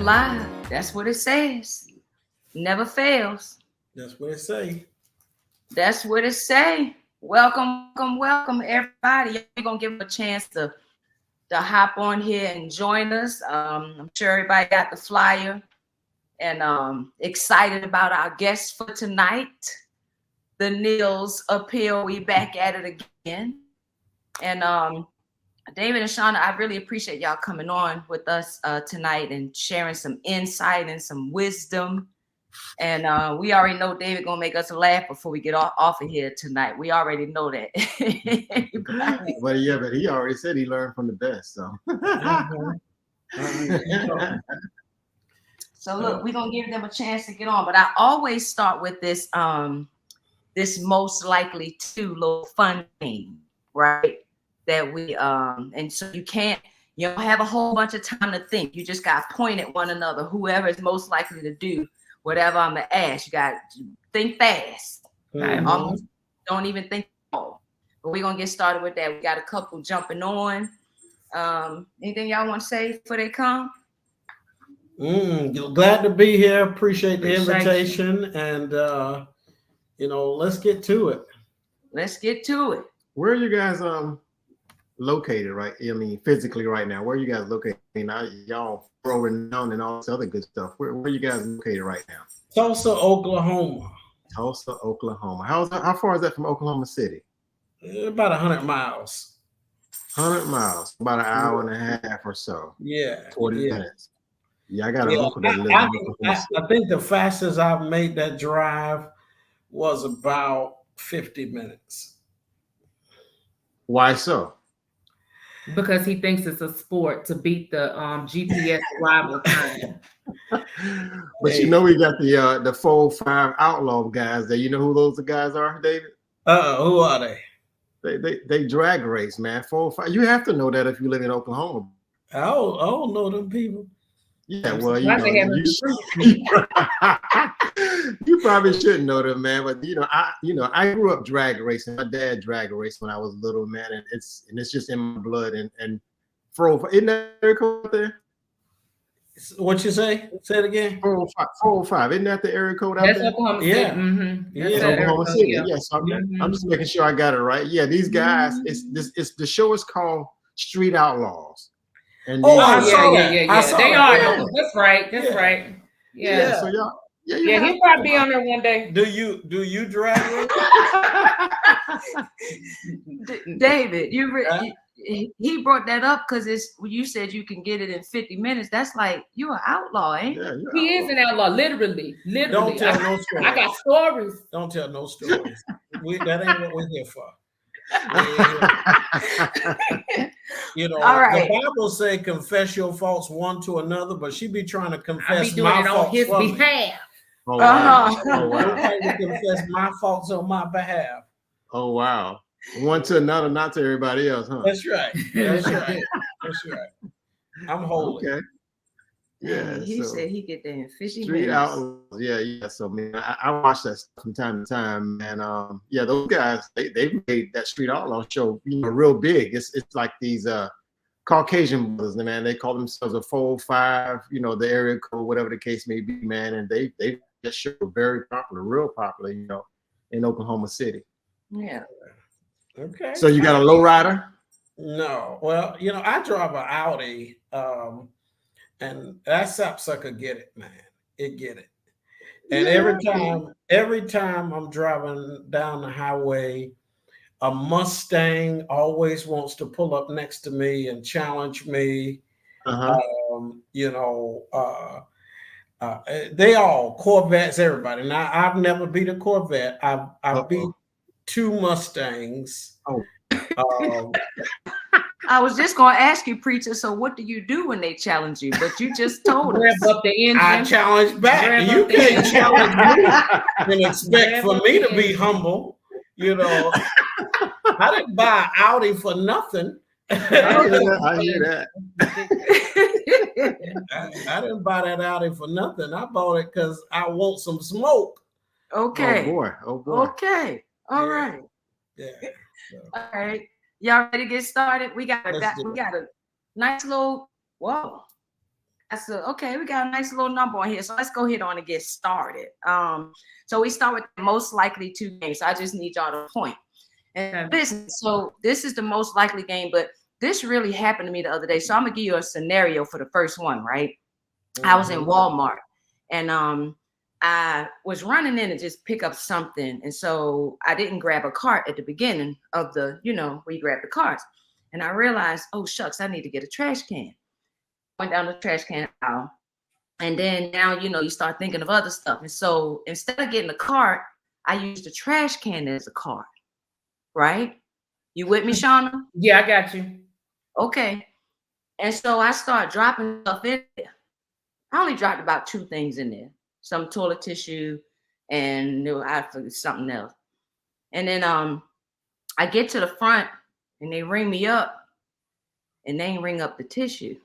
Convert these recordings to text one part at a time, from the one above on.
live. That's what it says. Never fails. That's what it say. That's what it say. Welcome, everybody. You're gonna give them a chance to hop on here and join us. I'm sure everybody got the flyer and excited about our guests for tonight. The Nils Appeal. We back at it again. And David and Shawna, I really appreciate y'all coming on with us tonight and sharing some insight and some wisdom. And we already know David gonna make us laugh before we get off of here tonight. We already know that. But he already said he learned from the best. So, so look, we're gonna give them a chance to get on. But I always start with this this most likely to little fun thing, right? That we and so you don't have a whole bunch of time to think. You just got to point at one another, whoever is most likely to do whatever I'm gonna ask. You got to think fast. Mm-hmm. Almost don't even think at all. But we're gonna get started with that. We got a couple jumping on. Anything y'all want to say before they come? Glad to be here. Appreciate the invitation. And let's get to it. Let's get to it. Where are you guys located, right? I mean, physically right now. Where are you guys located? I mean, y'all renowned and all this other good stuff. Where are you guys located right now? Tulsa, Oklahoma. Tulsa, Oklahoma. How far is that from Oklahoma City? About 100 miles. 100 miles, about an hour and a half or so. Yeah. 40 minutes. Yeah, I got a uncle that lives I think the fastest I've made that drive was about 50 minutes. Why so? Because he thinks it's a sport to beat the GPS arrival time. But we got the 4-5 outlaw guys there. You know who those guys are, David? Who are they? They drag race, man. 4-5. You have to know that if you live in Oklahoma. I don't know them people. Yeah, well, you probably shouldn't know them, man. But I grew up drag racing. My dad drag raced when I was little, man, and it's just in my blood. And 405, isn't that area code out there? What you say? Say it again. 405, isn't that the area code out That's there? Oklahoma City. Yeah, That's Oklahoma City. Yeah. Yes, I'm just making sure I got it right. Yeah, these guys. It's the show is called Street Outlaws. And yeah. They are. That's right. That's right. Yeah. So y'all. Yeah, he'll probably be on there one day. Do you drag? David, he brought that up because you said you can get it in 50 minutes. That's like you're an outlaw, ain't you? He is an outlaw, literally. Don't tell no stories. I got stories. Don't tell no stories. That ain't what we're here for. All right. The Bible say confess your faults one to another, but she be trying to confess my faults on his behalf. Oh, wow. Nobody confess my faults on my behalf. Oh wow. One to another, not to everybody else, huh? That's right. That's right. I'm holy. Okay. Yeah. He said he get there in 50 Street minutes. Outlaws. Yeah. So man, I watch that stuff from time to time, and those guys they made that Street Outlaw show real big. It's like these Caucasian brothers, man. They call themselves a 4-5, the area code, whatever the case may be, man. And they that show very popular, real popular, in Oklahoma City. Yeah. Okay. So you got a low rider? No. Well, I drive an Audi, and that sapsucker get it, man. It get it. And every time I'm driving down the highway, a Mustang always wants to pull up next to me and challenge me. They all Corvettes, everybody. Now I've never beat a Corvette. I've beat 2 Mustangs. I was just going to ask you, preacher. So what do you do when they challenge you? But you just told us. Rev up the engine. I challenge back. You can't challenge me and expect for me to be humble. I didn't buy an Audi for nothing. I hear that. I didn't buy that Audi for nothing. I bought it because I want some smoke. Okay. Oh boy. Okay. All right. Yeah. All right. Y'all ready to get started? We got a nice little I said, okay, we got a nice little number on here. So let's go ahead on and get started. So we start with the most likely to game. So I just need y'all to point. And listen, so this is the most likely game, but this really happened to me the other day. So I'm gonna give you a scenario for the first one, right? I was in Walmart and I was running in to just pick up something. And so I didn't grab a cart at the beginning of the, where you grab the carts. And I realized, oh shucks, I need to get a trash can. Went down the trash can aisle. And then now, you start thinking of other stuff. And so instead of getting a cart, I used the trash can as a cart. Right? You with me, Shawna? Yeah, I got you. Okay. And so I start dropping stuff in there. I only dropped about 2 things in there. Some toilet tissue and I forget something else. And then I get to the front and they ring me up and they ain't ring up the tissue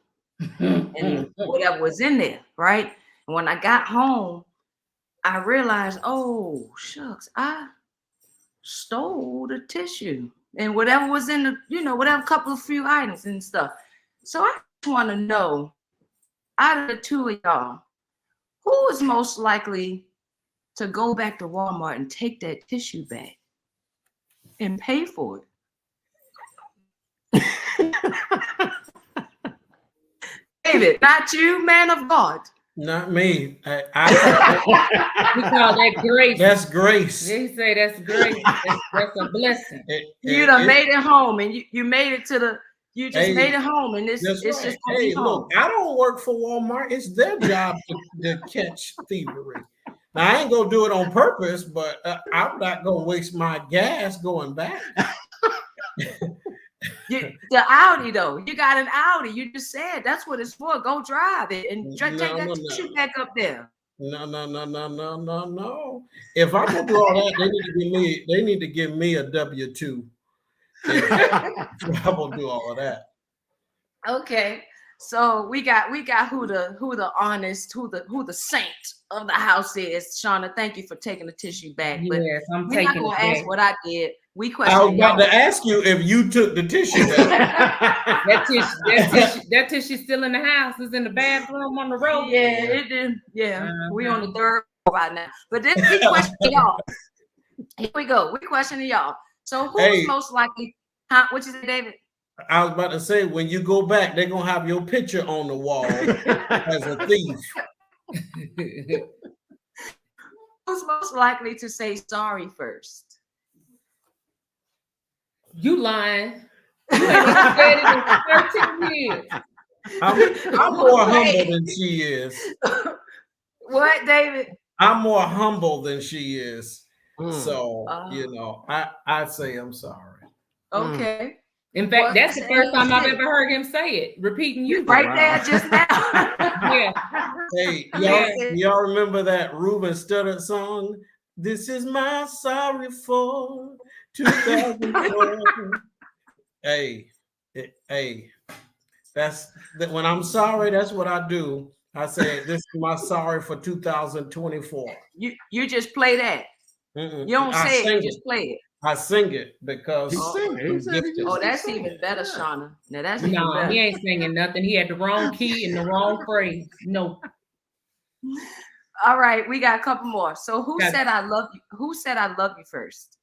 and whatever was in there, right? And when I got home, I realized, oh shucks, I stole the tissue and whatever was in the, whatever couple of few items and stuff. So I just want to know, out of the 2 of y'all, who is most likely to go back to Walmart and take that tissue back and pay for it? David, not you, man of God. Not me. We call that grace. That's grace. They say that's grace. That's a blessing. You done made it home, and you made it to the. You just made it home, and it's right. just. Hey, look, I don't work for Walmart. It's their job to catch thievery. Now I ain't gonna do it on purpose, but I'm not gonna waste my gas going back. The Audi though, you got an Audi. You just said that's what it's for. Go drive it and take that tissue back up there. No. If I'm gonna do all that, they need to give me a W-2. I will do all of that. Okay, so we got who the honest, who the saint of the house is. Shawna, thank you for taking the tissue back. But yes, I'm we're not gonna ask what I did. We question. I was about to ask you if you took the tissue back. that tissue still in the house. It's in the bathroom on the road. Yeah, it did. Yeah, we on the 3rd right now. But this we question y'all. Here we go. We questioning y'all. So who's most likely? What you say, David? I was about to say, when you go back, they're gonna have your picture on the wall as a thief. Who's most likely to say sorry first? You lying. You ain't said it in 13 years. I'm more humble than she is. What, David? I'm more humble than she is. So, I say I'm sorry. Okay. In fact, that's the first time I've ever heard him say it. Repeating you. Right there just now. Yeah. Hey, y'all remember that Ruben Studdard song? This is my sorry for 2004. Hey, that's when I'm sorry, that's what I do. I say, this is my sorry for 2024. You just play that. You don't say it, you just play it. I sing it because that's even better, Shawna. Now that's even better. He ain't singing nothing. He had the wrong key and the wrong phrase. No. All right, we got a couple more. So who said I love you? Who said I love you first?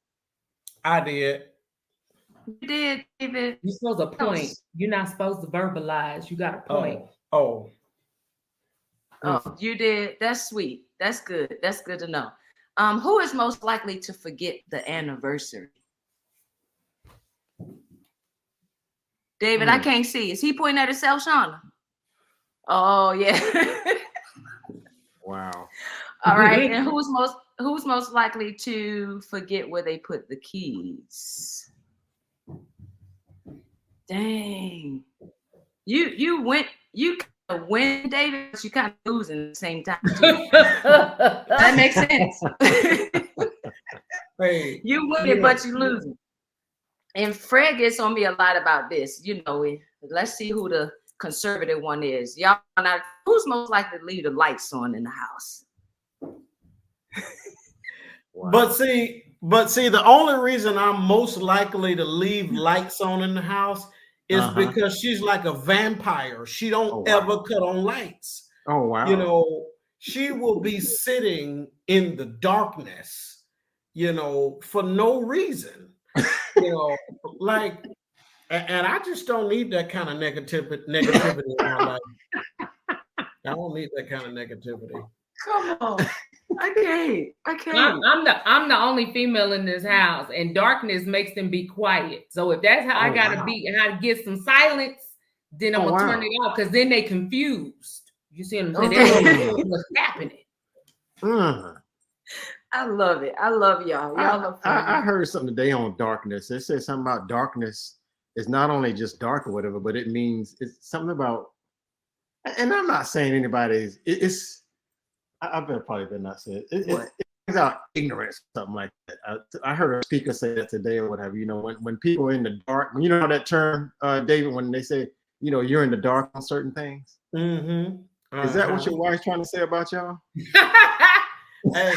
I did. You did, David. You're supposed to point. You're not supposed to verbalize. You got to point. Oh, you did. That's sweet. That's good. That's good to know. Who is most likely to forget the anniversary? David, I can't see. Is he pointing at himself, Shawna? Oh, yeah. Wow. All right. And who's most likely to forget where they put the keys? Dang. You kind of win, David, but you kind of losing at the same time. That makes sense. Hey, you win it, but you losing. And Fred gets on me a lot about this. Let's see who the conservative one is. Y'all know who's most likely to leave the lights on in the house. Wow. But see, the only reason I'm most likely to leave lights on in the house is because she's like a vampire. She don't ever cut on lights. Oh, wow. You know, she will be sitting in the darkness, you know, for no reason. You know, like, and I just don't need that kind of negativity in my life. I don't need that kind of negativity. Come on. I can't. I'm the only female in this house, and darkness makes them be quiet. So if that's how I gotta be and how to get some silence, then I'm gonna turn it off, because then they confused. You see what I'm saying? They don't know what's happening. I love it. I love y'all. I heard something today on darkness. It said something about darkness. It's not only just dark or whatever, but it means it's something about. And I'm not saying anybody's. I better not say it. It brings out ignorance, something like that. I heard a speaker say that today or whatever. You know, when people are in the dark, you know that term, David, when they say, you know, you're in the dark on certain things. Mm-hmm. Is that what your wife's trying to say about y'all? Hey.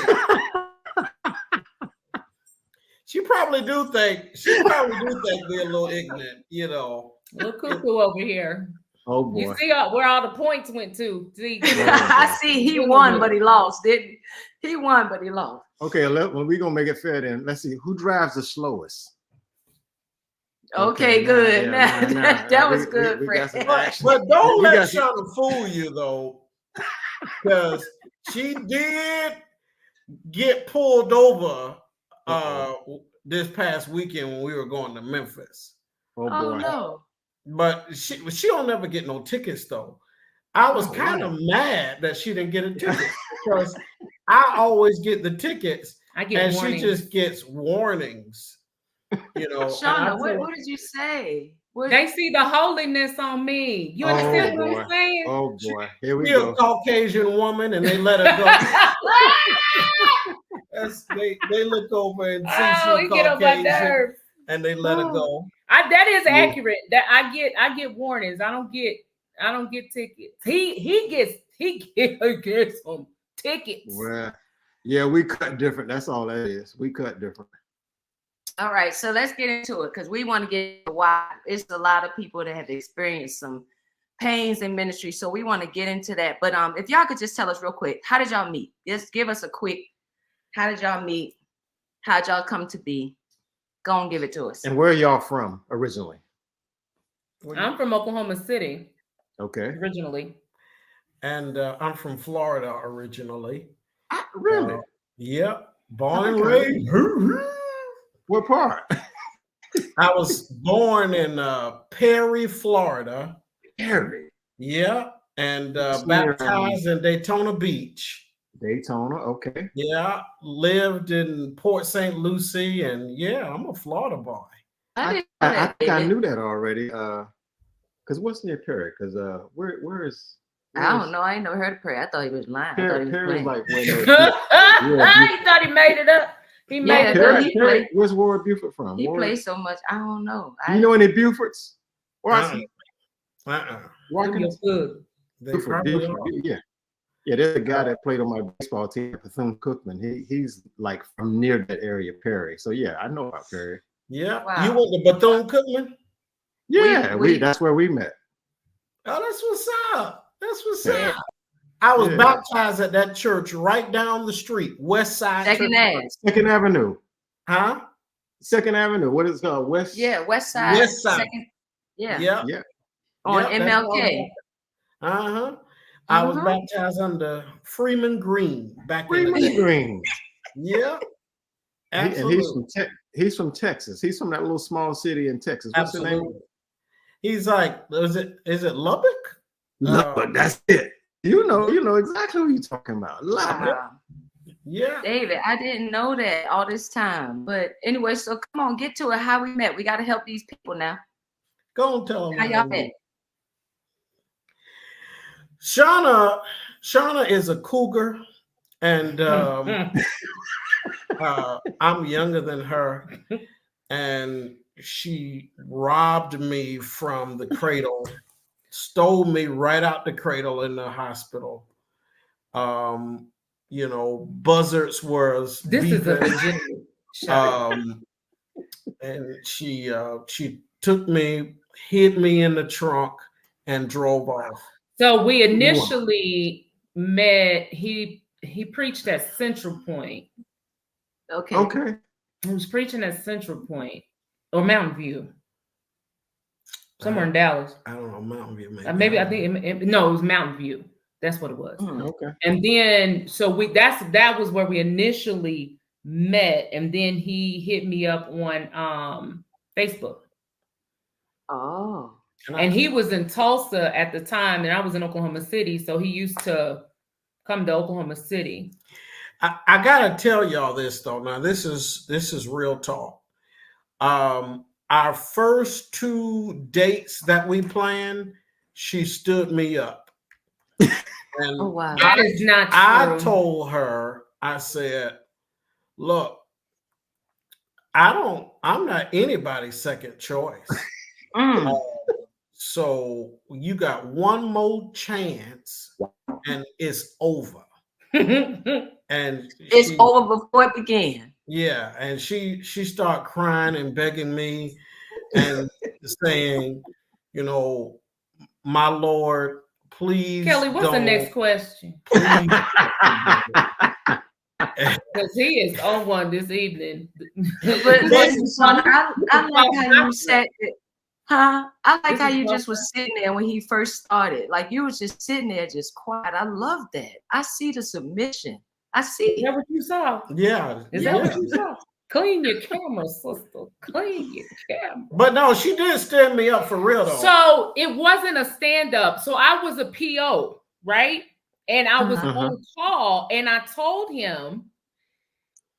She probably do think we're a little ignorant, you know. Look cuckoo over here. Oh boy. You see where all the points went to. See, I see he won, but he lost, didn't he? He won, but he lost. Okay, well, we're gonna make it fair then. Let's see who drives the slowest. Okay, good. That was good, Fred. But don't let Shawna fool you though, because she did get pulled over this past weekend when we were going to Memphis. Oh boy. No. But she don't never get no tickets though. I was kind of mad that she didn't get a ticket because I always get the tickets and warnings. She just gets warnings. You know, Shawna, what did you say? They see the holiness on me. You understand what I'm saying? Oh boy, here we She's go. A Caucasian woman, and they let her go. They look over and see she's Caucasian, and they let her go. That is accurate. That I get warnings. I don't get tickets. He gets some tickets. Well, yeah, we cut different. That's all that is. We cut different. All right, so let's get into it because we want to get why it's a lot of people that have experienced some pains in ministry. So we want to get into that. But if y'all could just tell us real quick, how did y'all meet? Just give us a quick. How did y'all meet? How'd y'all come to be? Go and give it to us. And where are y'all from originally? I'm from Oklahoma City. Okay. Originally. And I'm from Florida originally. Really? Yep. Born and raised. What part? I was born in Perry, Florida. Perry. Yeah. And baptized in Daytona Beach. Daytona, okay. Yeah, lived in Port St. Lucie, and yeah, I'm a Florida boy. I think I knew that already. Because what's near Perry? Because where is? I don't know. I ain't never heard of Perry. I thought he was lying. Perry is like when he thought he made it up. He made it up. Perry, where's Ward Buford from? He plays so much. I don't know. You know any Bufords? Watkins. Yeah. Yeah, there's a guy that played on my baseball team, Bethune-Cookman. He's like from near that area, Perry. So yeah, I know about Perry. Yeah, wow. You went to Bethune-Cookman? Yeah, that's where we met. Oh, that's what's up. That's what's up. I was baptized at that church right down the street, West Side. Second Avenue. Huh? Second Avenue. What is it called? West? Yeah, West Side. West Side. Second, yeah. On MLK. Uh-huh. I was baptized under Freeman Green back in the day. Freeman Green. Yeah. Absolutely. And he's from Texas. He's from that little small city in Texas. What's the name? He's like, is it Lubbock? Lubbock, that's it. You know exactly what you're talking about. Lubbock. Yeah. David, I didn't know that all this time. But anyway, so come on, get to it. How we met. We got to help these people now. Go and tell them how y'all met. Shawna is a cougar, and I'm younger than her, and she robbed me from the cradle, stole me right out the cradle in the hospital. Buzzards was this beeping. Is a legitimate and she took me, hid me in the trunk, and drove off. So we initially met. He preached at Central Point. Okay. Okay. He was preaching at Central Point or Mountain View, somewhere in Dallas. I don't know, Mountain View. Maybe I think no, it was Mountain View. That's what it was. Okay. And then so that was where we initially met, and then he hit me up on Facebook. Oh. And he was in Tulsa at the time, and I was in Oklahoma City, so he used to come to Oklahoma City. I gotta tell y'all this though. Now this is real talk. Our first 2 dates that we planned, she stood me up. And Oh wow. That is not true. I told her, I said, look, I'm not anybody's second choice. So you got one more chance and it's over. And it's over before it began. Yeah, and she started crying and begging me and saying, you know, my Lord, please. Kelly, what's the next question? Please. Because he is on one this evening. But listen, son, I like how you said it. Huh? I like how you just was sitting there when he first started. Like you was just sitting there just quiet. I love that. I see the submission. I see. Is that what you saw? Yeah. Is that what you saw? Clean your camera, sister. Clean your camera. But no, she did stand me up for real though. So it wasn't a stand-up. So I was a PO, right? And I was on call, and I told him,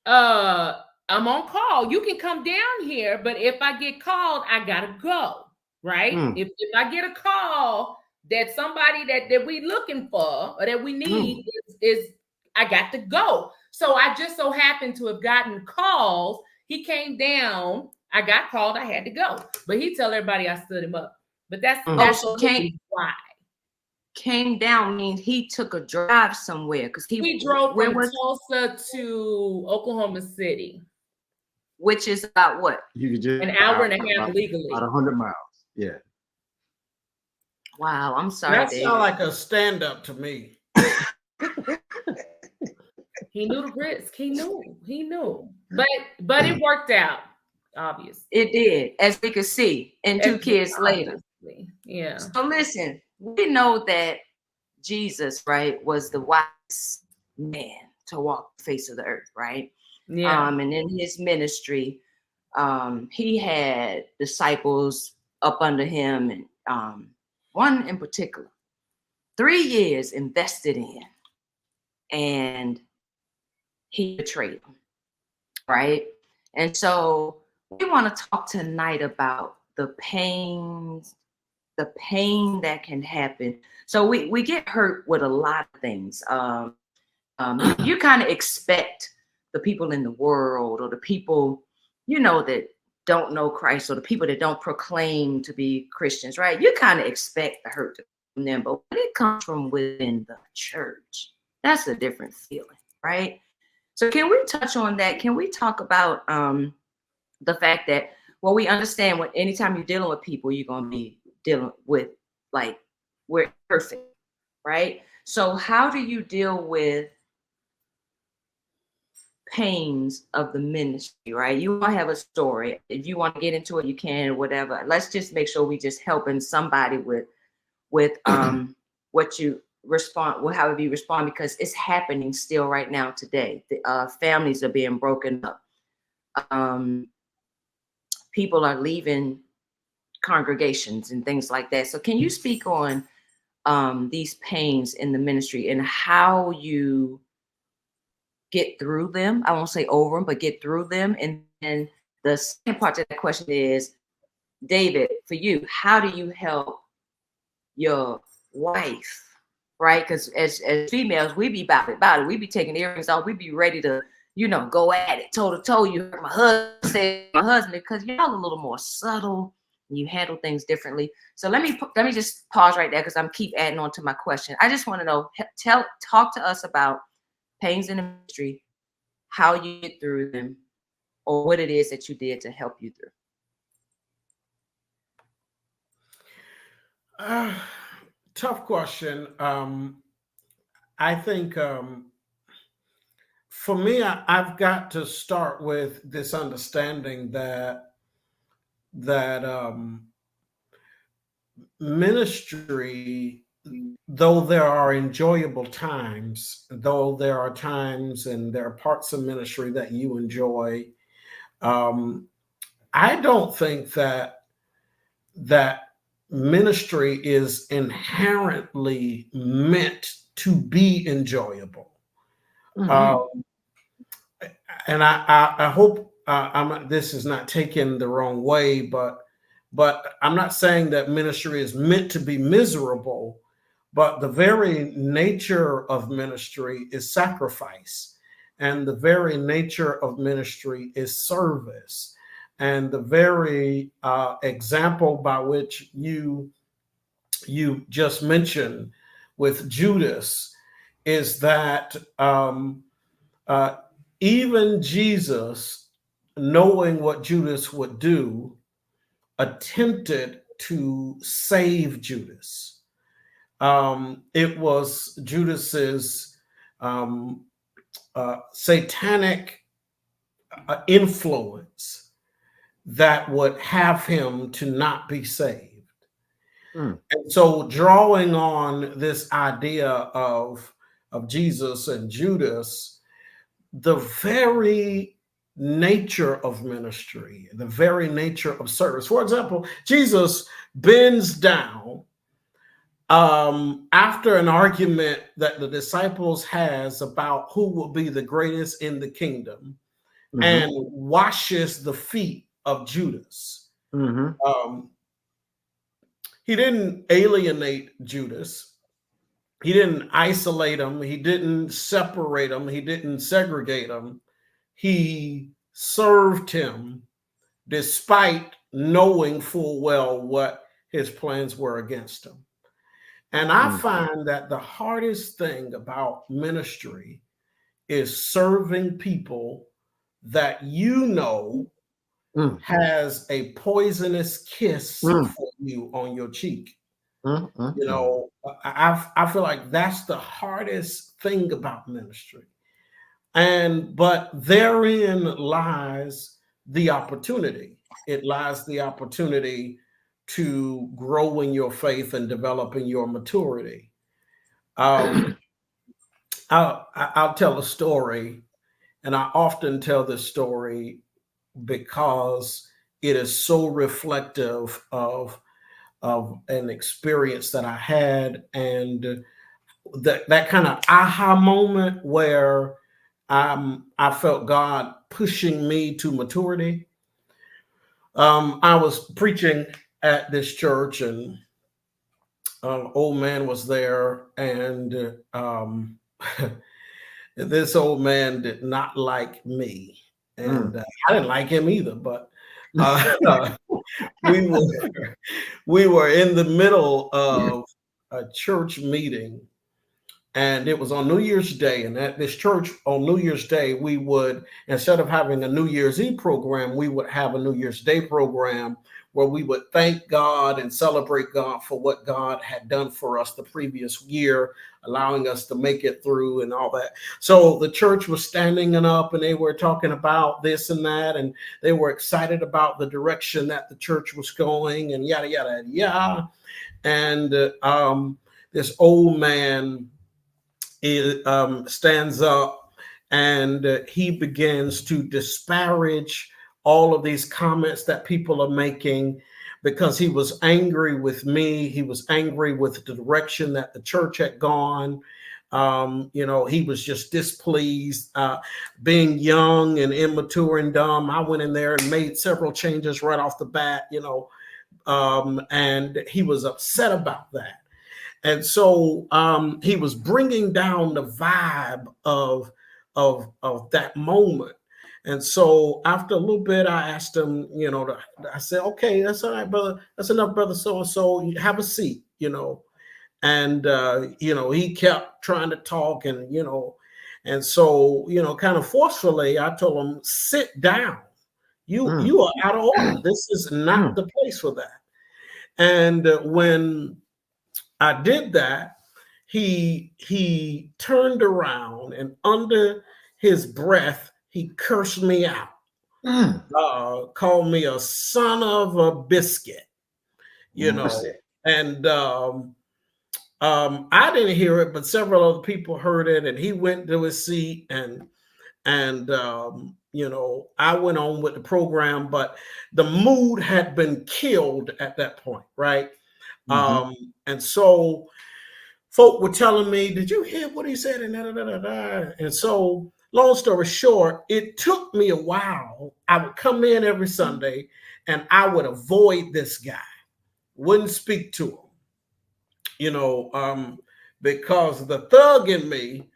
I'm on call. You can come down here, but if I get called, I gotta go. Right? If I get a call that somebody that we looking for or that we need is I got to go. So I just so happened to have gotten calls. He came down. I got called. I had to go. But he tell everybody I stood him up. But that's why. Came down means he took a drive somewhere because he drove from Tulsa to Oklahoma City, which is about what? You could just an hour and a half legally. About 100 miles. Yeah. Wow, I'm sorry. That sounds like a stand-up to me. He knew the risk. He knew. But it worked out, obviously. It did, as we could see, and 2 kids later. Yeah. So listen, we know that Jesus, right, was the wisest man to walk the face of the earth, right? Yeah. And in his ministry, he had disciples up under him, and one in particular, 3 years invested in, and he betrayed them, right? And so we want to talk tonight about the pain that can happen. So we get hurt with a lot of things. You kind of expect the people in the world, or the people, you know, that don't know Christ, or the people that don't proclaim to be Christians, right? You kind of expect the hurt from them, but when it comes from within the church, that's a different feeling, right? So can we touch on that? Can we talk about the fact that, well, we understand when anytime you're dealing with people, you're going to be dealing with, like, we're perfect, right? So how do you deal with pains of the ministry, right? You might have a story. If you want to get into it, you can, or whatever. Let's just make sure we just helping somebody with what you respond, well, however you respond, because it's happening still right now today. The families are being broken up. People are leaving congregations and things like that. So can you speak on these pains in the ministry and how you get through them? I won't say over them, but get through them. And then the second part of that question is, David, for you, how do you help your wife? Right? Because as females, we be about it. We be taking earrings off. We be ready to, you know, go at it toe to toe. You heard my husband, because y'all a little more subtle and you handle things differently. So let me just pause right there, because I'm keep adding on to my question. I just want to know, talk to us about pains in the ministry, how you get through them, or what it is that you did to help you through. Tough question. I think for me, I've got to start with this understanding that ministry, though there are enjoyable times, though there are times and there are parts of ministry that you enjoy, um, I don't think that ministry is inherently meant to be enjoyable. Mm-hmm. And I hope this is not taken the wrong way, but I'm not saying that ministry is meant to be miserable, but the very nature of ministry is sacrifice, and the very nature of ministry is service, and the very example by which you just mentioned with Judas is that uh, even Jesus, knowing what Judas would do, attempted to save Judas. It was Judas's satanic influence that would have him to not be saved. Mm. And so, drawing on this idea of Jesus and Judas, the very nature of ministry, the very nature of service. For example, Jesus bends down after an argument that the disciples has about who will be the greatest in the kingdom, Mm-hmm. and washes the feet of Judas. Mm-hmm. He didn't alienate Judas. He didn't isolate him. He didn't separate him. He didn't segregate him. He served him despite knowing full well what his plans were against him. And I find that the hardest thing about ministry is serving people that you know has a poisonous kiss for you on your cheek. You know, I feel like that's the hardest thing about ministry. But therein lies the opportunity. It lies the opportunity to grow in your faith and develop in your maturity. I'll tell a story, and I often tell this story because it is so reflective of an experience that I had, and that kind of aha moment where I felt God pushing me to maturity. I was preaching at this church, and an old man was there, and this old man did not like me, and I didn't like him either. But we were in the middle of a church meeting, and it was on New Year's Day. And at this church on New Year's Day, we would, instead of having a New Year's Eve program, we would have a New Year's Day program where we would thank God and celebrate God for what God had done for us the previous year, allowing us to make it through and all that. So the church was standing up, and they were talking about this and that, and they were excited about the direction that the church was going, and yada, yada, yada. And this old man stands up, and he begins to disparage all of these comments that people are making, because he was angry with me. He was angry with the direction that the church had gone. He was just displeased. Being young and immature and dumb, I went in there and made several changes right off the bat, and he was upset about that. And so he was bringing down the vibe of that moment. And so after a little bit, I asked him, I said, okay, that's all right, brother. That's enough, brother. So have a seat, And, he kept trying to talk, and so, kind of forcefully, I told him, sit down. You are out of order. This is not the place for that. And when I did that, he turned around and under his breath, he cursed me out, called me a son of a biscuit, you know, and I didn't hear it, but several other people heard it, and he went to his seat, and you know, I went on with the program, but the mood had been killed at that point, right? And so folk were telling me, "Did you hear what he said?" And da, da, da, da, da. And so, long story short, it took me a while. I would come in every Sunday, and I would avoid this guy, wouldn't speak to him, you know, because the thug in me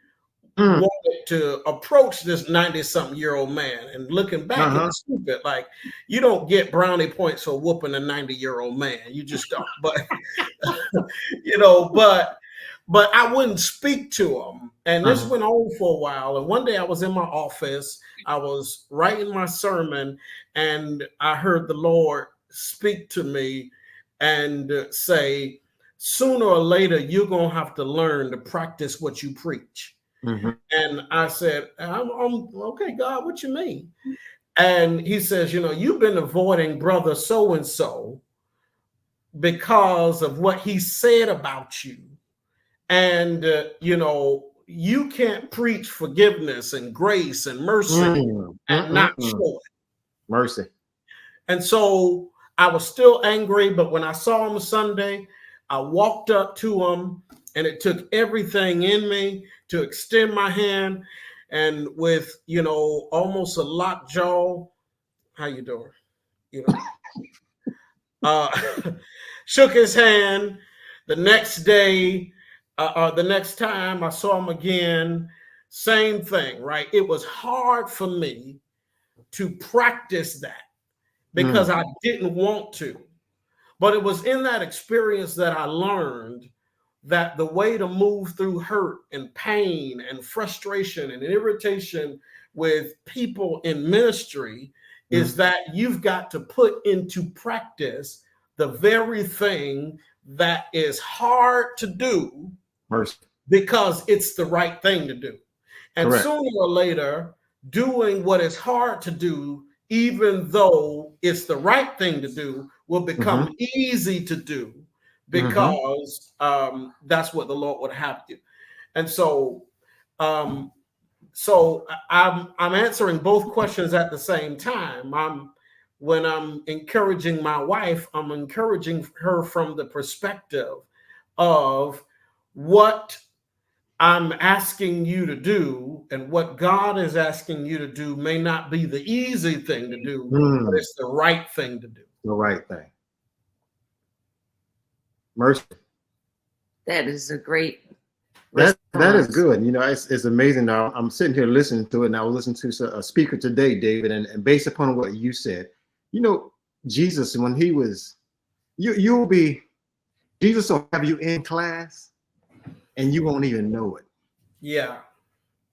wanted to approach this 90-something-year-old man, and looking back, it was stupid. Like, you don't get brownie points for whooping a 90-year-old man. You just don't. But you know, but I wouldn't speak to him. And this went on for a while. And one day I was in my office, I was writing my sermon, and I heard the Lord speak to me and say, sooner or later, you're going to have to learn to practice what you preach. And I said, I'm okay, God, what you mean? And he says, you know, you've been avoiding brother so-and-so because of what he said about you. And, you know, you can't preach forgiveness and grace and mercy and not show it. Mercy. And so I was still angry, but when I saw him Sunday, I walked up to him, and it took everything in me to extend my hand, and with, you know, almost a locked jaw, how you doing? You know, shook his hand. The next day, the next time I saw him again, same thing, right? It was hard for me to practice that because I didn't want to. But it was in that experience that I learned that the way to move through hurt and pain and frustration and irritation with people in ministry is that you've got to put into practice the very thing that is hard to do because it's the right thing to do. And sooner or later, doing what is hard to do, even though it's the right thing to do, will become easy to do because that's what the Lord would have you. And so, so I'm answering both questions at the same time. When I'm encouraging my wife, I'm encouraging her from the perspective of what I'm asking you to do, and what God is asking you to do may not be the easy thing to do, but it's the right thing to do. The right thing. Mercy. That is a great that is good. You know, it's amazing. Now I'm sitting here listening to it, and I was listening to a speaker today, David, and based upon what you said, you know, Jesus, when he was, you'll be, Jesus will have you in class and you won't even know it. Yeah.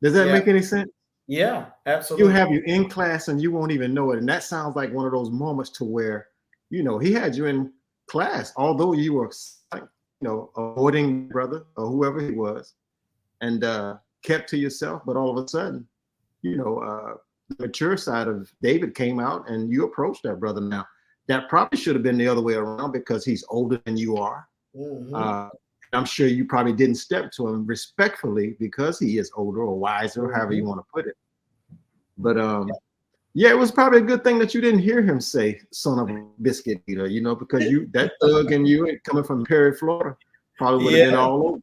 Does that make any sense? Yeah, absolutely. You have you in class and you won't even know it. And that sounds like one of those moments to where, you know, he had you in class, although you were, you know, avoiding brother or whoever he was, and kept to yourself. But all of a sudden, you know, the mature side of David came out and you approached that brother. Now, that probably should have been the other way around because he's older than you are. I'm sure you probably didn't step to him respectfully because he is older or wiser, however you want to put it. But yeah, it was probably a good thing that you didn't hear him say "son of a biscuit eater," you know, because you, that thug in you, coming from Perry, Florida, probably would have been all over.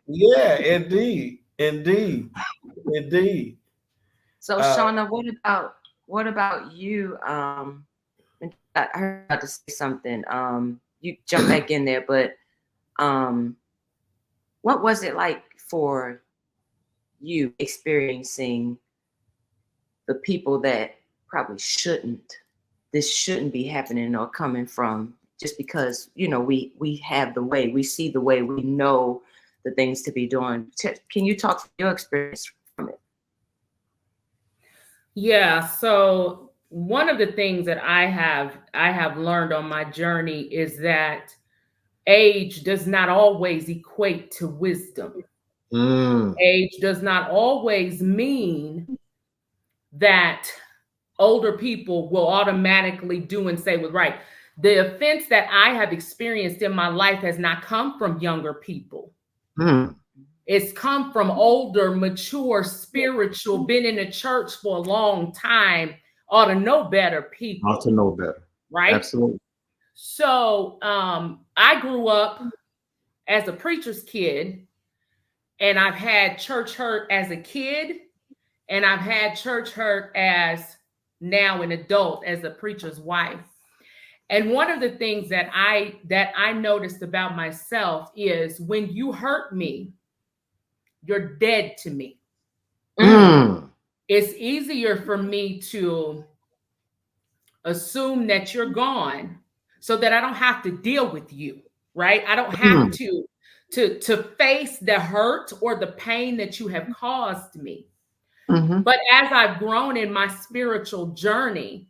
Yeah, indeed. So, Shawna, what about you? I heard about to say something. You jump back in there, but what was it like for you experiencing the people that probably this shouldn't be happening or coming from, just because, you know, we have the way, we see the way, we know the things to be doing. Can you talk from your experience from it? Yeah, so one of the things that I have learned on my journey is that age does not always equate to wisdom. Age does not always mean that older people will automatically do and say what's right. The offense that I have experienced in my life has not come from younger people. It's come from older, mature, spiritual, been in the church for a long time, ought to know better people. Ought to know better. Right? Absolutely. So I grew up as a preacher's kid, and I've had church hurt as a kid, and I've had church hurt as now an adult, as a preacher's wife. And one of the things that I noticed about myself is when you hurt me, you're dead to me. It's easier for me to assume that you're gone so that I don't have to deal with you, right? I don't have to face the hurt or the pain that you have caused me. But as I've grown in my spiritual journey,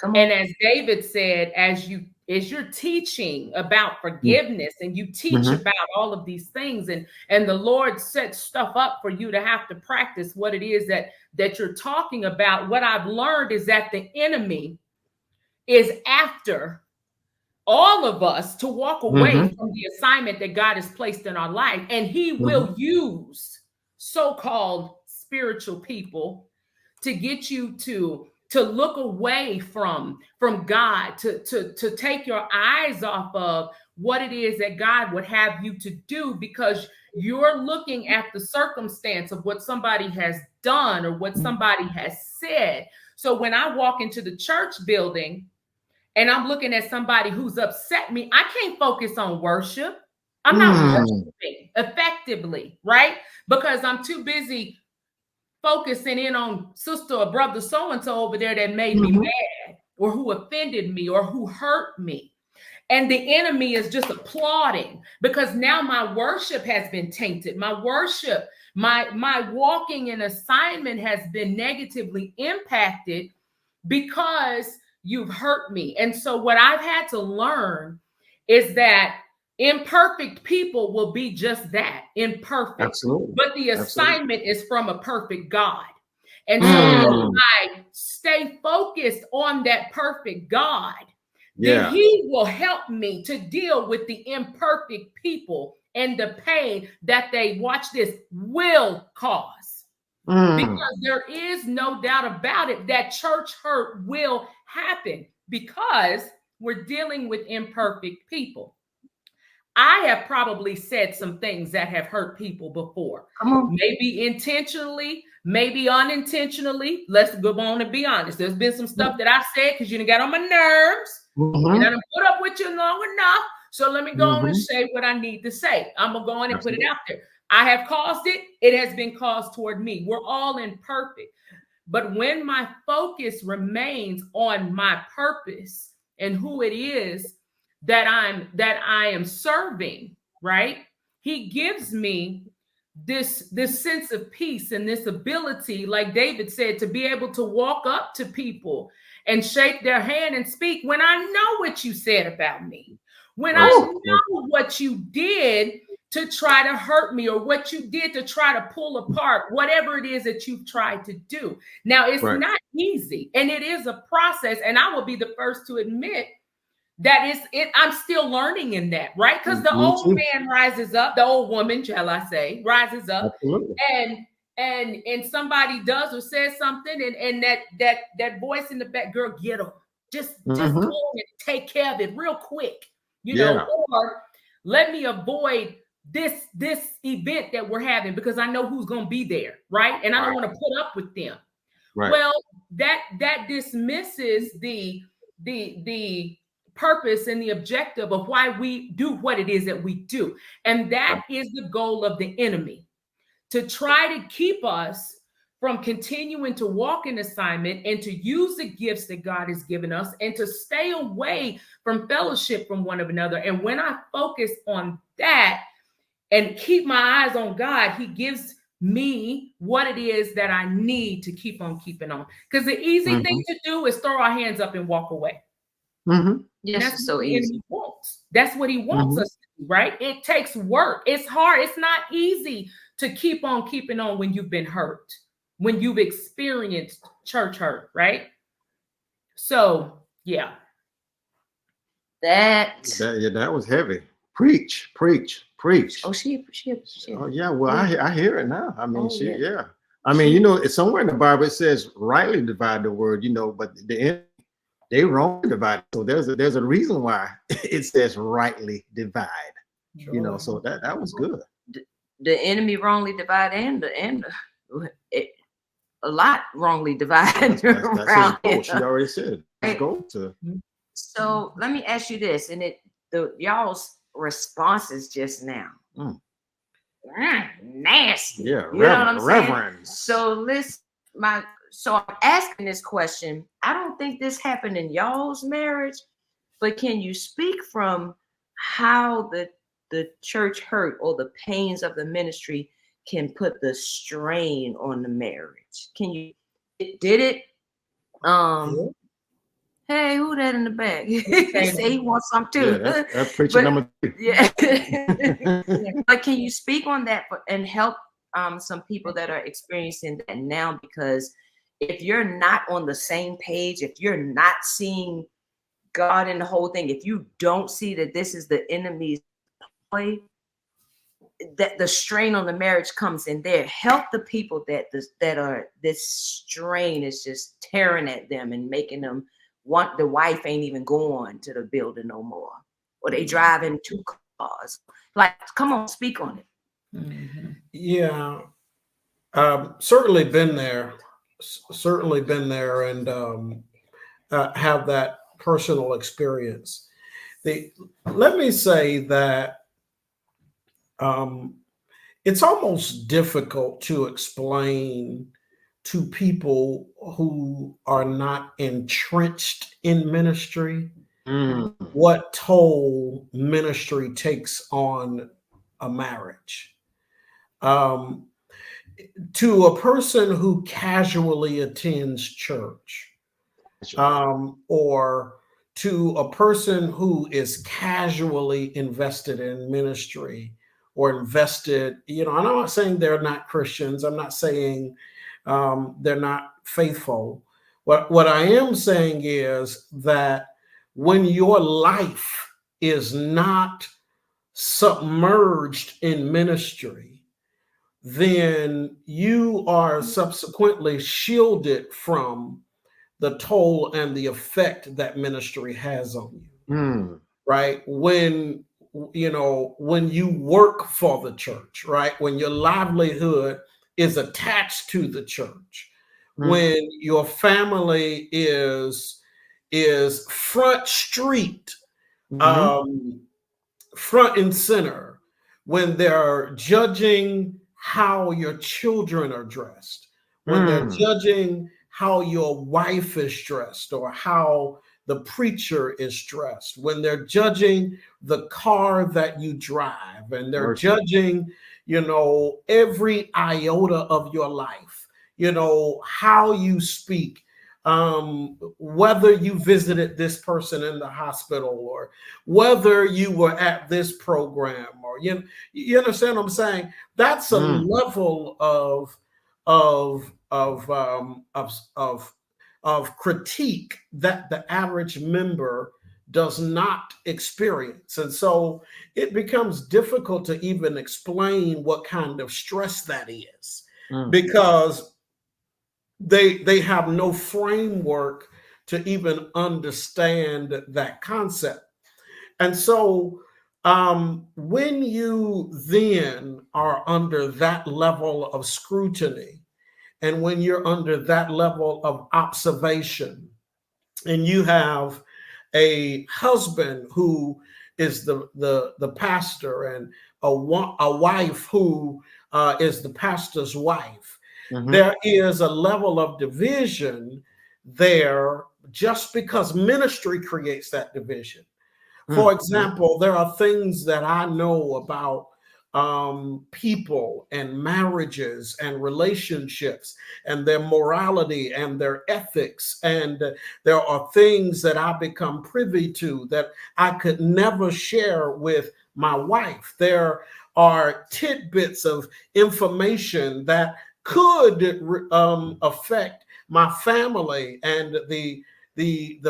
and as David said, as you're teaching about forgiveness and you teach about all of these things, and the Lord sets stuff up for you to have to practice what it is that you're talking about, what I've learned is that the enemy is after all of us to walk away from the assignment that God has placed in our life. And he will use so-called spiritual people to get you to look away from God, to take your eyes off of what it is that God would have you to do, because you're looking at the circumstance of what somebody has done or what somebody has said. So when I walk into the church building and I'm looking at somebody who's upset me, I can't focus on worship. I'm not worshiping effectively, right? Because I'm too busy focusing in on sister or brother so-and-so over there that made me mad, or who offended me, or who hurt me. And the enemy is just applauding, because now my worship has been tainted. My worship, my walking in assignment has been negatively impacted because you've hurt me. And so what I've had to learn is that imperfect people will be just that, imperfect. Absolutely. But the assignment is from a perfect God. And so if I stay focused on that perfect God, then he will help me to deal with the imperfect people and the pain that they, watch this, will cause. Because there is no doubt about it that church hurt will happen because we're dealing with imperfect people. I have probably said some things that have hurt people before. Maybe intentionally, maybe unintentionally. Let's go on and be honest. There's been some stuff that I said because you done got on my nerves. And I done put up with you long enough. So let me go on and say what I need to say. I'm going to go on and put it out there. I have caused it. It has been caused toward me. We're all imperfect. But when my focus remains on my purpose and who it is that I am serving, right? He gives me this sense of peace and this ability, like David said, to be able to walk up to people and shake their hand and speak when I know what you said about me, when I know what you did to try to hurt me, or what you did to try to pull apart whatever it is that you've tried to do. Now, it's not easy, and it is a process, and I will be the first to admit that I'm still learning in that, right? Because the old man rises up, the old woman, shall I say, rises up, and somebody does or says something, and that voice in the back, girl, get them, just go and take care of it real quick, you know, or let me avoid this event that we're having because I know who's going to be there, right? And I don't want to put up with them. Well, that dismisses the purpose and the objective of why we do what it is that we do. And that is the goal of the enemy, to try to keep us from continuing to walk in assignment and to use the gifts that God has given us and to stay away from fellowship from one another. And when I focus on that and keep my eyes on God, he gives me what it is that I need to keep on keeping on. Because the easy thing to do is throw our hands up and walk away. Yes, That's so easy. That's what he wants us to right? It takes work. It's hard. It's not easy to keep on keeping on when you've been hurt, when you've experienced church hurt, right? So, yeah. That was heavy. Preach. Oh, she. Oh yeah, well, I hear it now. I mean, yeah. I mean, you know, it's somewhere in the Bible it says rightly divide the word, you know, but they wrongly divide. So there's a reason why it says rightly divide. Sure. You know, so that was good. The enemy wrongly divide and a lot wrongly divide around. She already said. So let me ask you this, and y'all's responses just now. Nasty. Yeah, you know what I'm reverence. Saying? So I'm asking this question. I don't think this happened in y'all's marriage, but can you speak from how the church hurt or the pains of the ministry can put the strain on the marriage? Can you did it? Hey, who that in the back? He say he wants some too. Yeah, that's preacher number 3. Yeah. But can you speak on that and help some people that are experiencing that now? Because if you're not on the same page, if you're not seeing God in the whole thing, if you don't see that this is the enemy's play, that the strain on the marriage comes in there. Help the people that this strain is just tearing at them and making them want the wife ain't even going to the building no more, or they driving 2 cars. Like, come on, speak on it. Mm-hmm. Yeah, certainly been there, and have that personal experience. Let me say that it's almost difficult to explain to people who are not entrenched in ministry what toll ministry takes on a marriage. To a person who casually attends church, or to a person who is casually invested in ministry or invested, you know, I'm not saying they're not Christians. I'm not saying they're not faithful. What I am saying is that when your life is not submerged in ministry, then you are subsequently shielded from the toll and the effect that ministry has on you. Right? When you work for the church, right? When your livelihood is attached to the church, when your family is front street, front and center, when they're judging how your children are dressed, when they're judging how your wife is dressed or how the preacher is dressed, when they're judging the car that you drive, and they're judging, you know, every iota of your life, you know, how you speak, whether you visited this person in the hospital or whether you were at this program, or you understand what I'm saying? That's a level of critique that the average member does not experience. And so it becomes difficult to even explain what kind of stress that is, because they have no framework to even understand that concept. And so when you then are under that level of scrutiny, and when you're under that level of observation, and you have a husband who is the pastor, and a wife who is the pastor's wife, there is a level of division there just because ministry creates that division. For example, there are things that I know about people and marriages and relationships and their morality and their ethics. And there are things that I become privy to that I could never share with my wife. There are tidbits of information that could affect my family and the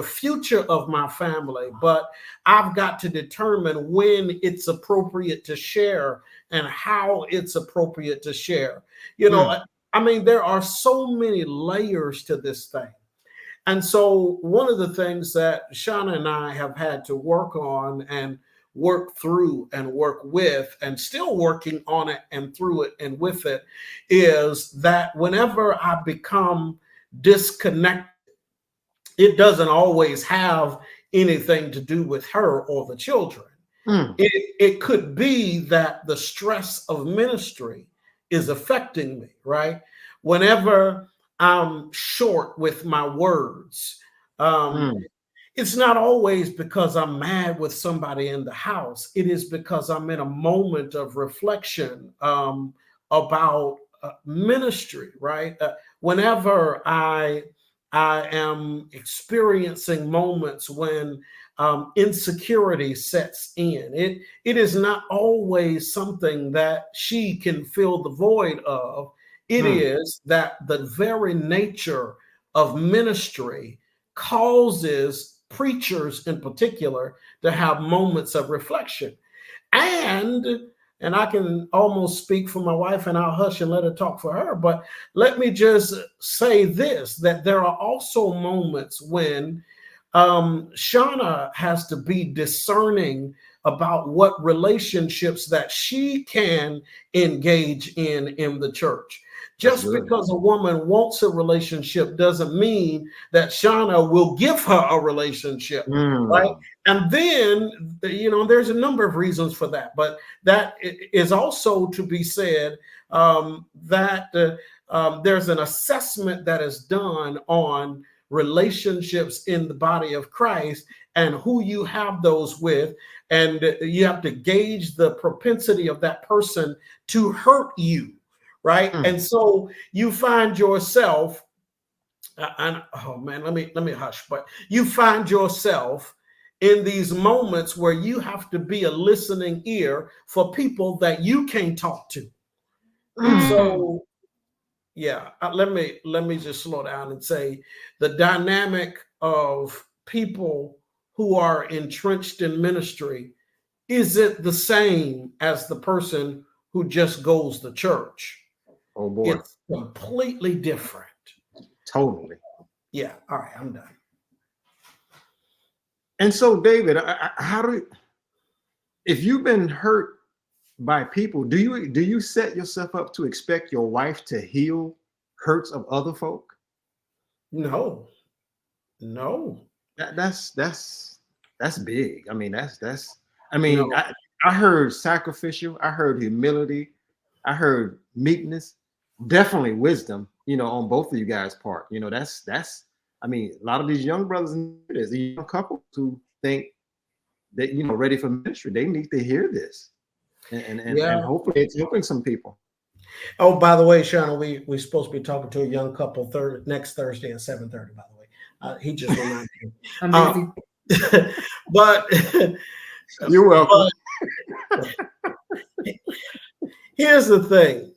future of my family, but I've got to determine when it's appropriate to share and how it's appropriate to share. You know, I mean, there are so many layers to this thing. And so one of the things that Shawna and I have had to work on and work through and work with, and still working on it and through it and with it, is that whenever I become disconnected, it doesn't always have anything to do with her or the children. It could be that the stress of ministry is affecting me, right? Whenever I'm short with my words, it's not always because I'm mad with somebody in the house. It is because I'm in a moment of reflection about ministry, right? Whenever I am experiencing moments when insecurity sets in. It is not always something that she can fill the void of. It is that the very nature of ministry causes preachers in particular to have moments of reflection. And I can almost speak for my wife, and I'll hush and let her talk for her. But let me just say this, that there are also moments when Shawna has to be discerning about what relationships that she can engage in the church. Just because a woman wants a relationship doesn't mean that Shawna will give her a relationship, right? And then, you know, there's a number of reasons for that, but that is also to be said that there's an assessment that is done on relationships in the body of Christ and who you have those with. And you have to gauge the propensity of that person to hurt you, right? And so you find yourself, oh man, let me hush, but you find yourself in these moments where you have to be a listening ear for people that you can't talk to. So yeah, let me just slow down and say the dynamic of people who are entrenched in ministry isn't the same as the person who just goes to church. Oh boy, it's completely different. Totally. Yeah. All right, I'm done. And so, David, if you've been hurt by people, do you set yourself up to expect your wife to heal hurts of other folk? No. That's big. I mean, no. I heard sacrificial, I heard humility, I heard meekness, definitely wisdom, you know, on both of you guys' part. You know, that's I mean, a lot of these young brothers and these young couples who think that, you know, ready for ministry, they need to hear this. And hopefully it's helping some people. Oh, by the way, Shawna, we're supposed to be talking to a young couple next Thursday at 7:30. By the way, he just reminded me. Amazing. But you're welcome. Here's the thing.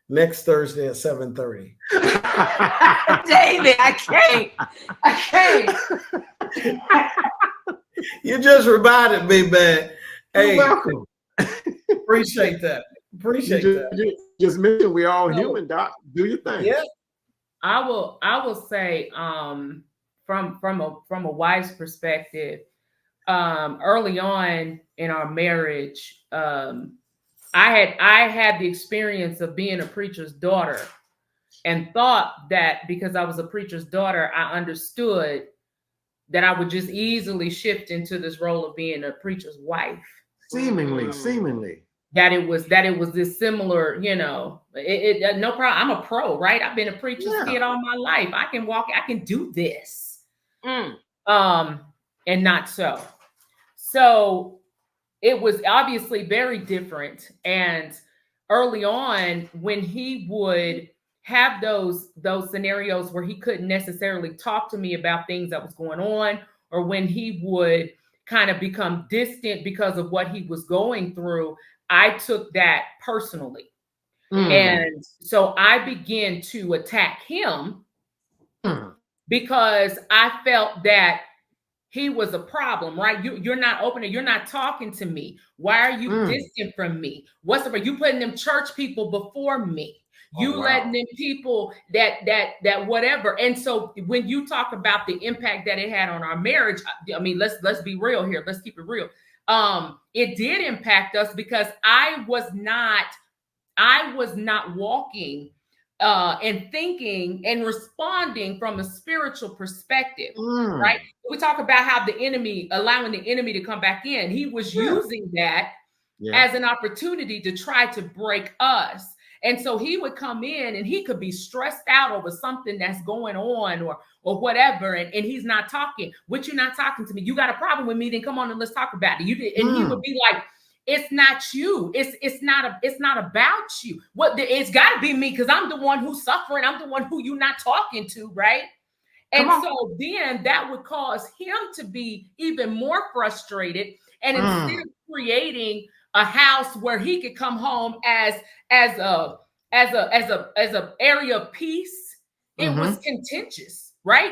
Next Thursday at 7:30. David, I can't. You just reminded me, man. Hey, welcome. Appreciate that. Just mention we all human, Doc. Do your thing. Yeah. I will say, from a wife's perspective, early on in our marriage, I had the experience of being a preacher's daughter, and thought that because I was a preacher's daughter, I understood that I would just easily shift into this role of being a preacher's wife. Seemingly. That it was this similar, you know, no problem. I'm a pro, right? I've been a preacher's kid all my life. I can walk, I can do this. And not so. So it was obviously very different. And early on, when he would have those scenarios where he couldn't necessarily talk to me about things that was going on, or when he would kind of become distant because of what he was going through, I took that personally. And so I began to attack him because I felt that he was a problem, right? You're not opening, you're not talking to me. Why are you distant from me? What's the, you putting them church people before me? You letting them people that whatever. And so when you talk about the impact that it had on our marriage, I mean, let's be real here. Let's keep it real. It did impact us because I was not walking and thinking and responding from a spiritual perspective, right? We talk about how the enemy, allowing the enemy to come back in. He was using that as an opportunity to try to break us. And so he would come in and he could be stressed out over something that's going on or whatever. And he's not talking. What, you're not talking to me? You got a problem with me? Then come on and let's talk about it. And he would be like, it's not you. It's not about you. It's got to be me because I'm the one who's suffering. I'm the one who you're not talking to, right? And so then that would cause him to be even more frustrated. And instead of creating a house where he could come home as a area of peace, it was contentious, right?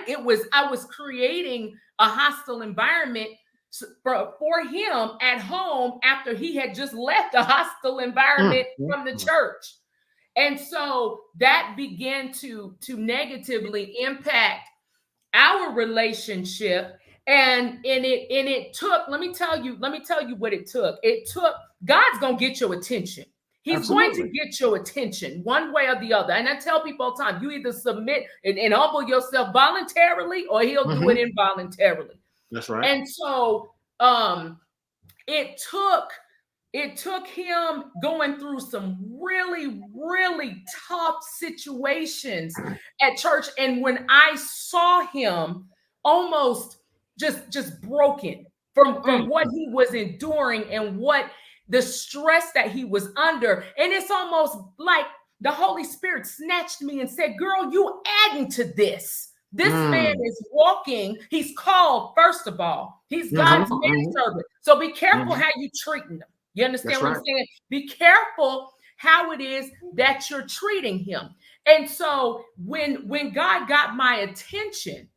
I was creating a hostile environment for him at home after he had just left a hostile environment from the church. And so that began to negatively impact our relationship. And it took, let me tell you what it took. It took, God's going to get your attention. He's going to get your attention one way or the other. And I tell people all the time, you either submit and humble yourself voluntarily or he'll do it involuntarily. That's right. And so it took him going through some really, really tough situations at church. And when I saw him almost just broken from what he was enduring and what the stress that he was under, and it's almost like the Holy Spirit snatched me and said, girl, you adding to this. This man is walking. He's called, first of all. He's God's manservant. So be careful how you treating him. You understand what I'm saying? Be careful how it is that you're treating him. And so when God got my attention,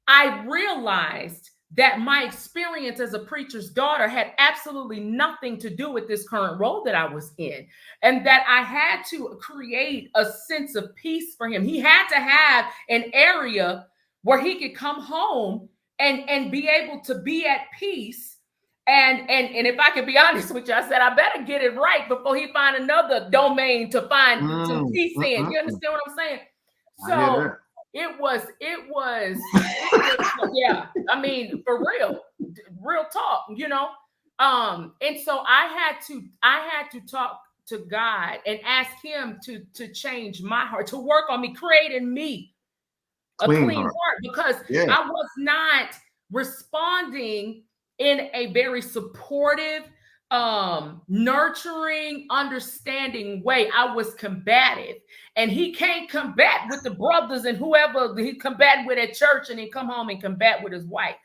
I realized that my experience as a preacher's daughter had absolutely nothing to do with this current role that I was in, and that I had to create a sense of peace for him. He had to have an area where he could come home and be able to be at peace. And if I could be honest with you, I said, I better get it right before he find another domain to find some peace in. You understand what I'm saying? So it was, yeah, I mean, for real talk, you know? And so I had to talk to God and ask him to change my heart, to work on me, create in me a clean heart, because I was not responding in a very supportive, nurturing, understanding way. I was combative, and he can't combat with the brothers and whoever he combat with at church and then come home and combat with his wife.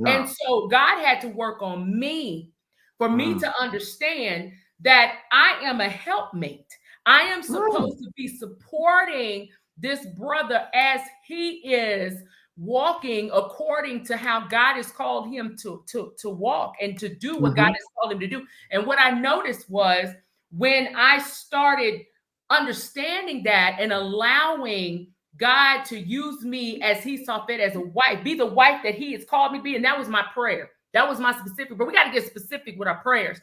And so God had to work on me for me to understand that I am a helpmate. I am supposed to be supporting this brother as he is walking according to how God has called him to walk and to do what God has called him to do. And what I noticed was when I started understanding that and allowing God to use me as he saw fit as a wife, be the wife that he has called me to be. And that was my prayer. That was my specific, but we got to get specific with our prayers.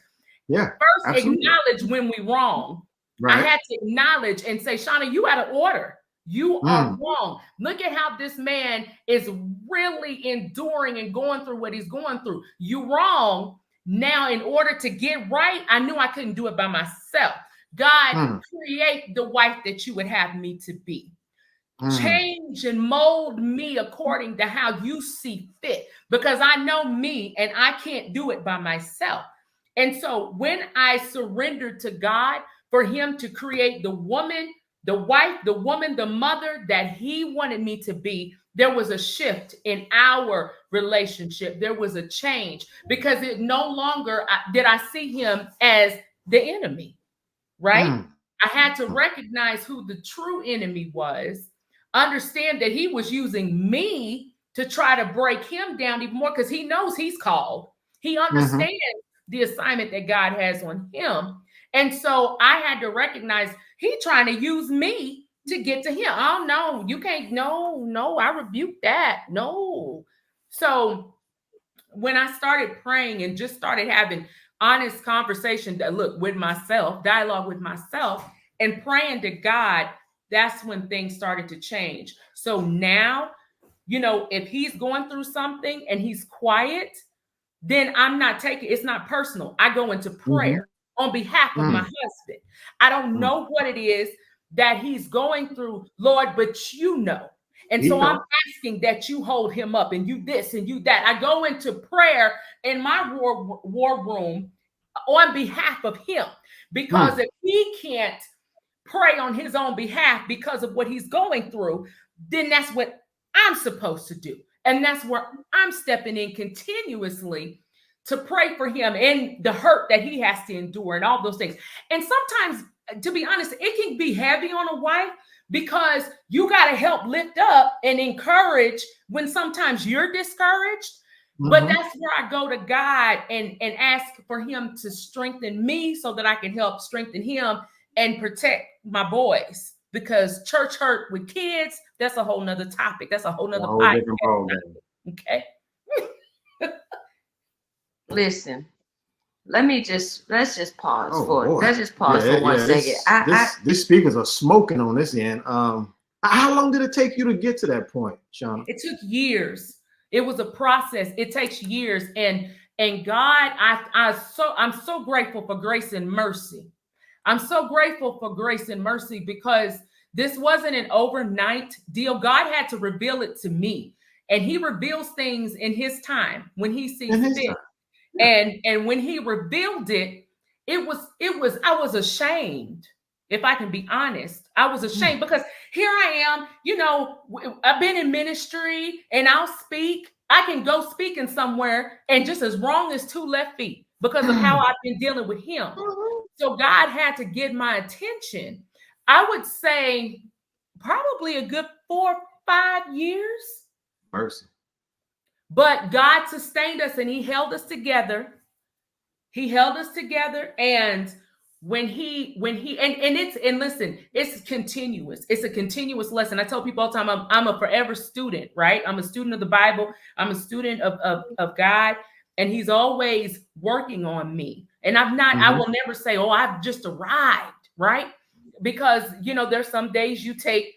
Yeah. First, acknowledge when we wrong. Right. I had to acknowledge and say, Shawna, you out of order. You are wrong. Look at how this man is really enduring and going through what he's going through. You wrong. Now, in order to get right, I knew I couldn't do it by myself. God, create the wife that you would have me to be. Change and mold me according to how you see fit, because I know me and I can't do it by myself. And so when I surrendered to God for him to create the woman, the wife, the woman, the mother that he wanted me to be, there was a shift in our relationship. There was a change, because it no longer did I see him as the enemy, right? I had to recognize who the true enemy was, understand that he was using me to try to break him down even more, because he knows he's called. He understands the assignment that God has on him. And so I had to recognize he's trying to use me to get to him. Oh, no, you can't. No, I rebuke that. No. So when I started praying and just started having honest conversation, look, with myself, dialogue with myself, and praying to God, that's when things started to change. So now, you know, if he's going through something and he's quiet, then I'm not taking, it's not personal. I go into prayer on behalf of my husband. I don't know what it is that he's going through, Lord, but you know. And so I'm asking that you hold him up, and you this and you that. I go into prayer in my war room on behalf of him, because if he can't pray on his own behalf because of what he's going through, then that's what I'm supposed to do. And that's where I'm stepping in continuously to pray for him and the hurt that he has to endure and all those things. And sometimes, to be honest, it can be heavy on a wife, because you got to help lift up and encourage when sometimes you're discouraged. But that's where I go to God and ask for him to strengthen me so that I can help strengthen him and protect my boys. Because church hurt with kids, that's a whole nother topic. That's a whole nother podcast. Okay. Listen, let's just pause for it. Let's just pause for 1 second. These speakers are smoking on this end. How long did it take you to get to that point, Shawna? It took years. It was a process. It takes years. And God, I'm so grateful for grace and mercy. I'm so grateful for grace and mercy, because this wasn't an overnight deal. God had to reveal it to me, and he reveals things in his time when he sees fit. And when he revealed it, I was ashamed. If I can be honest, I was ashamed, because here I am, you know, I've been in ministry and I'll speak. I can go speaking somewhere and just as wrong as 2 left feet because of how I've been dealing with him. So God had to get my attention. I would say probably a good 4 or 5 years. Mercy. But God sustained us and he held us together. He held us together. And when he listen, it's continuous. It's a continuous lesson. I tell people all the time, I'm a forever student, right? I'm a student of the Bible. I'm a student of God, and he's always working on me. And I will never say, oh, I've just arrived, right? Because, you know, there's some days you take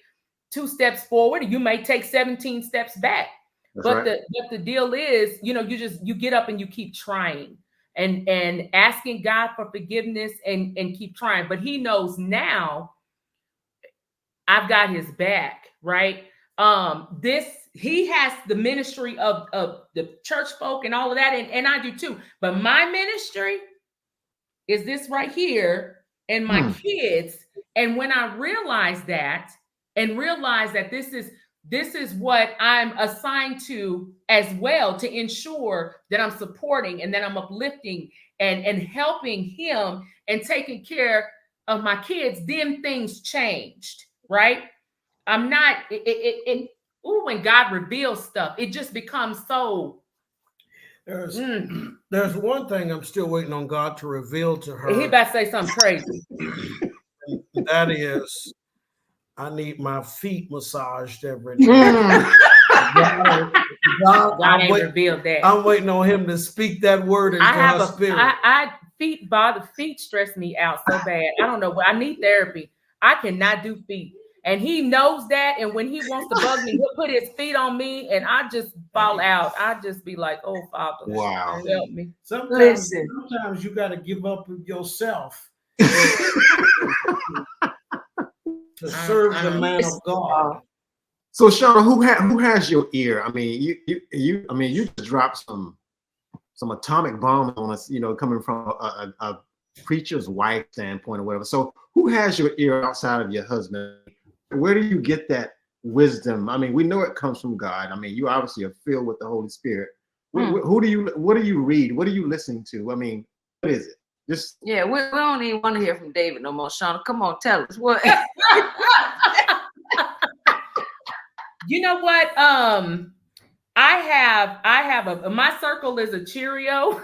2 steps forward and you may take 17 steps back. But the deal is, you know, you get up and you keep trying and asking God for forgiveness and keep trying. But he knows now I've got his back, right? He has the ministry of the church folk and all of that, and I do too. But my ministry is this right here and my kids. And when I realized that this is what I'm assigned to as well, to ensure that I'm supporting and that I'm uplifting and helping him and taking care of my kids, then things changed, right? I'm not, when God reveals stuff, it just becomes so. There's one thing I'm still waiting on God to reveal to her. He about to say something crazy. That is, I need my feet massaged every day. God ain't revealed that. I'm waiting on him to speak that word into her spirit. Feet stress me out so bad. I don't know what I need therapy. I cannot do feet. And he knows that. And when he wants to bug me, he'll put his feet on me and I just fall out. I just be like, oh, Father, wow, help me. Sometimes you got to give up of yourself to serve the man of God. So Shawna, who has your ear? I mean, you just dropped some atomic bomb on us, coming from a preacher's wife standpoint or whatever. So who has your ear outside of your husband? Where do you get that wisdom? I mean, we know it comes from God. I mean, you obviously are filled with the Holy Spirit. What do you read? What are you listening to? I mean, what is it? Just we don't even want to hear from David no more. Shawna, come on, tell us what. You know what? I have my circle is a Cheerio.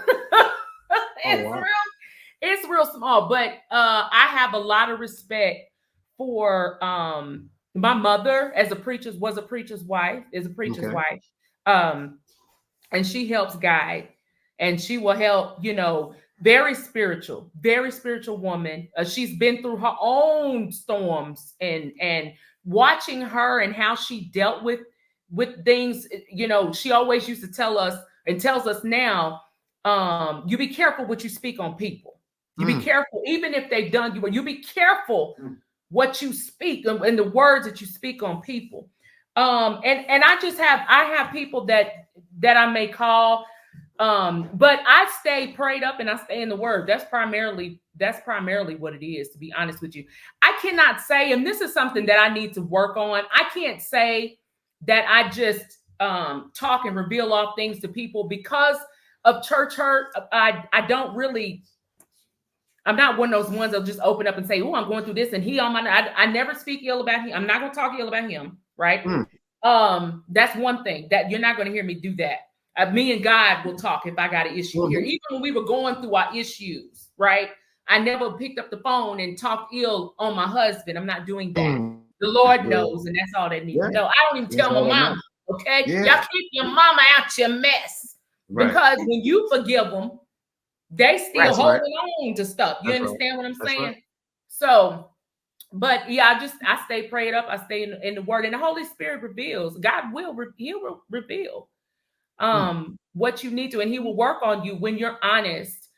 It's real small, but I have a lot of respect for my mother was a preacher's wife, and she helps guide, and she will help, very spiritual woman. She's been through her own storms, and watching her and how she dealt with things, she always used to tell us and tells us now, you be careful what you speak on people. You be careful, even if they've done you be careful what you speak and the words that you speak on people. And I have people that I may call, but I stay prayed up and I stay in the word. That's primarily what it is, to be honest with you. I cannot say, and this is something that I need to work on, I can't say that I just talk and reveal off things to people because of church hurt. I don't really, I'm not one of those ones that'll just open up and say, oh, I'm going through this and he on my, I never speak ill about him. I'm not going to talk ill about him. Right. That's one thing that you're not going to hear me do that. Me and God will talk if I got an issue here. Even when we were going through our issues, right? I never picked up the phone and talked ill on my husband. I'm not doing that. The Lord knows, and that's all they need to know. I don't even tell my mama, okay? Y'all keep your mama out your mess. Because when you forgive them, they still holding on to stuff. You understand what I'm saying? So, but yeah, I stay prayed up. I stay in the word, and the Holy Spirit reveals. God will reveal what you need to, and he will work on you when you're honest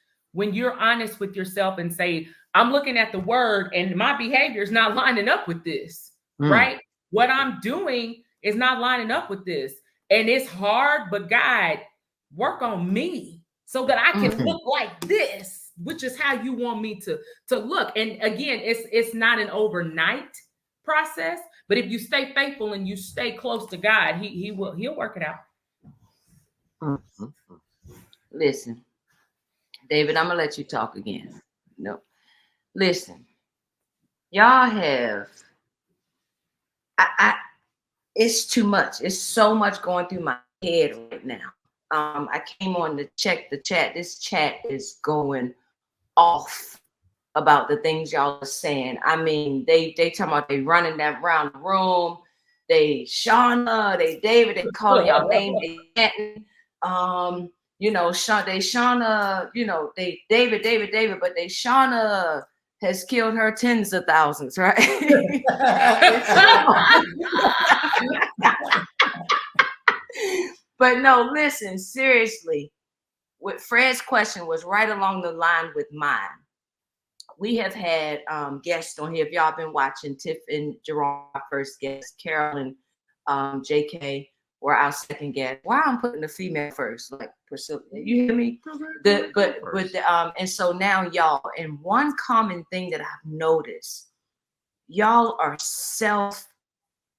with yourself and say, I'm looking at the word and my behavior is not lining up with this, right? What I'm doing is not lining up with this. And it's hard, but God, work on me so that I can look like this, which is how you want me to look. And again, it's not an overnight process, but if you stay faithful and you stay close to God, he'll work it out. Listen, David, I'm gonna let you talk again. No, listen, y'all have. It's too much. It's so much going through my head right now. I came on to check the chat. This chat is going off about the things y'all are saying. I mean, they talking about they running that around the room. They Shawna, they David, they calling y'all name. They chanting. Shawna, they David, but they Shawna has killed her tens of thousands, right? But no, listen, seriously, what Fred's question was right along the line with mine. We have had guests on here. If y'all been watching, Tiff and Jerome, our first guest, Carolyn, JK, were our second guest. Why I'm putting the female first, like Priscilla, you hear me? And so now y'all, and one common thing that I've noticed, y'all are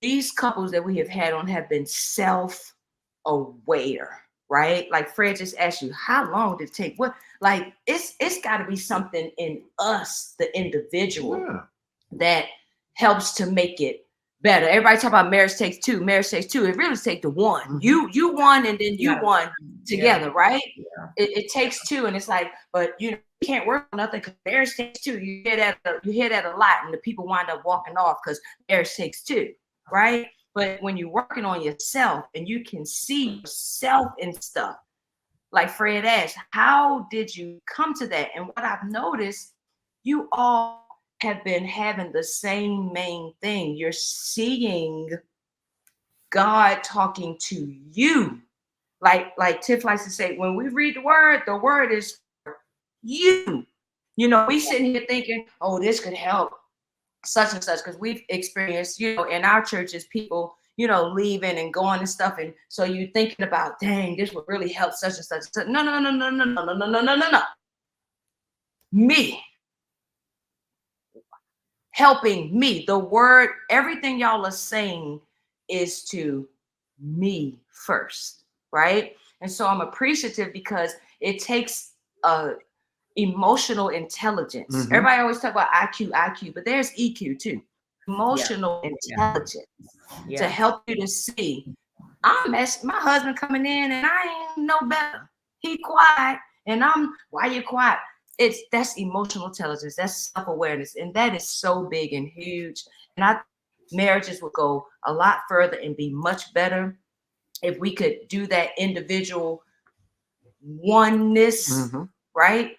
these couples that we have had on have been self-aware, right? Like Fred just asked you, how long did it take? What, like it's got to be something in us, the individual, that helps to make it better. Everybody talk about marriage takes two. Marriage takes two. It really takes the one. You won, and then you won together, right? Yeah. It takes two, and it's like, but you can't work on nothing because marriage takes two. You hear that a lot, and the people wind up walking off because marriage takes two, right? But when you're working on yourself and you can see yourself in stuff, like Fred asked, how did you come to that? And what I've noticed, you all have been having the same main thing. You're seeing God talking to you. Like Tiff likes to say, when we read the word is for you. We sitting here thinking, oh, this could help such and such, because we've experienced, in our churches, people, leaving and going and stuff. And so you thinking about, dang, this would really help such and such and such. No. Me. Helping me. The word, everything y'all are saying is to me first, right? And so I'm appreciative because it takes emotional intelligence. Everybody always talk about IQ, but there's EQ too. Emotional intelligence to help you to see. My husband coming in and I ain't no better. He quiet and why you quiet? That's emotional intelligence. That's self-awareness, and that is so big and huge. And marriages would go a lot further and be much better if we could do that individual oneness, right?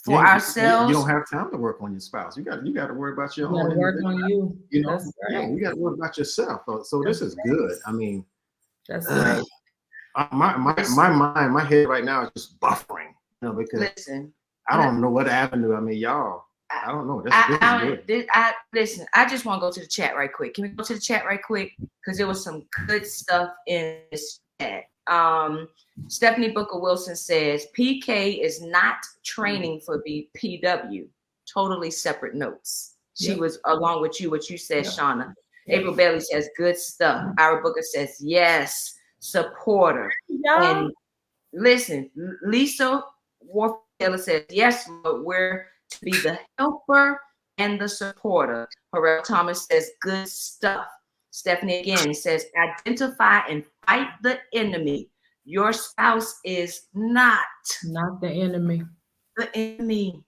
For ourselves. You don't have time to work on your spouse. You got to worry about your own. Work on you. You know, That's right. You got to worry about yourself. So this is good. I mean, that's right. My head right now is just buffering. Because listen, I don't know what avenue. I mean, y'all. I don't know. This is good. Listen, I just want to go to the chat right quick. Can we go to the chat right quick? Because there was some good stuff in this chat. Stephanie Booker Wilson says PK is not training for PW. Totally separate notes. She was along with you, what you said, Shawna. April Bailey says good stuff. Ira Booker says yes, supporter. And listen, Lisa Warfield says yes, Lord, we're to be the helper and the supporter. Harrell Thomas says good stuff. Stephanie again says identify and fight the enemy. Your spouse is not the enemy. The enemy.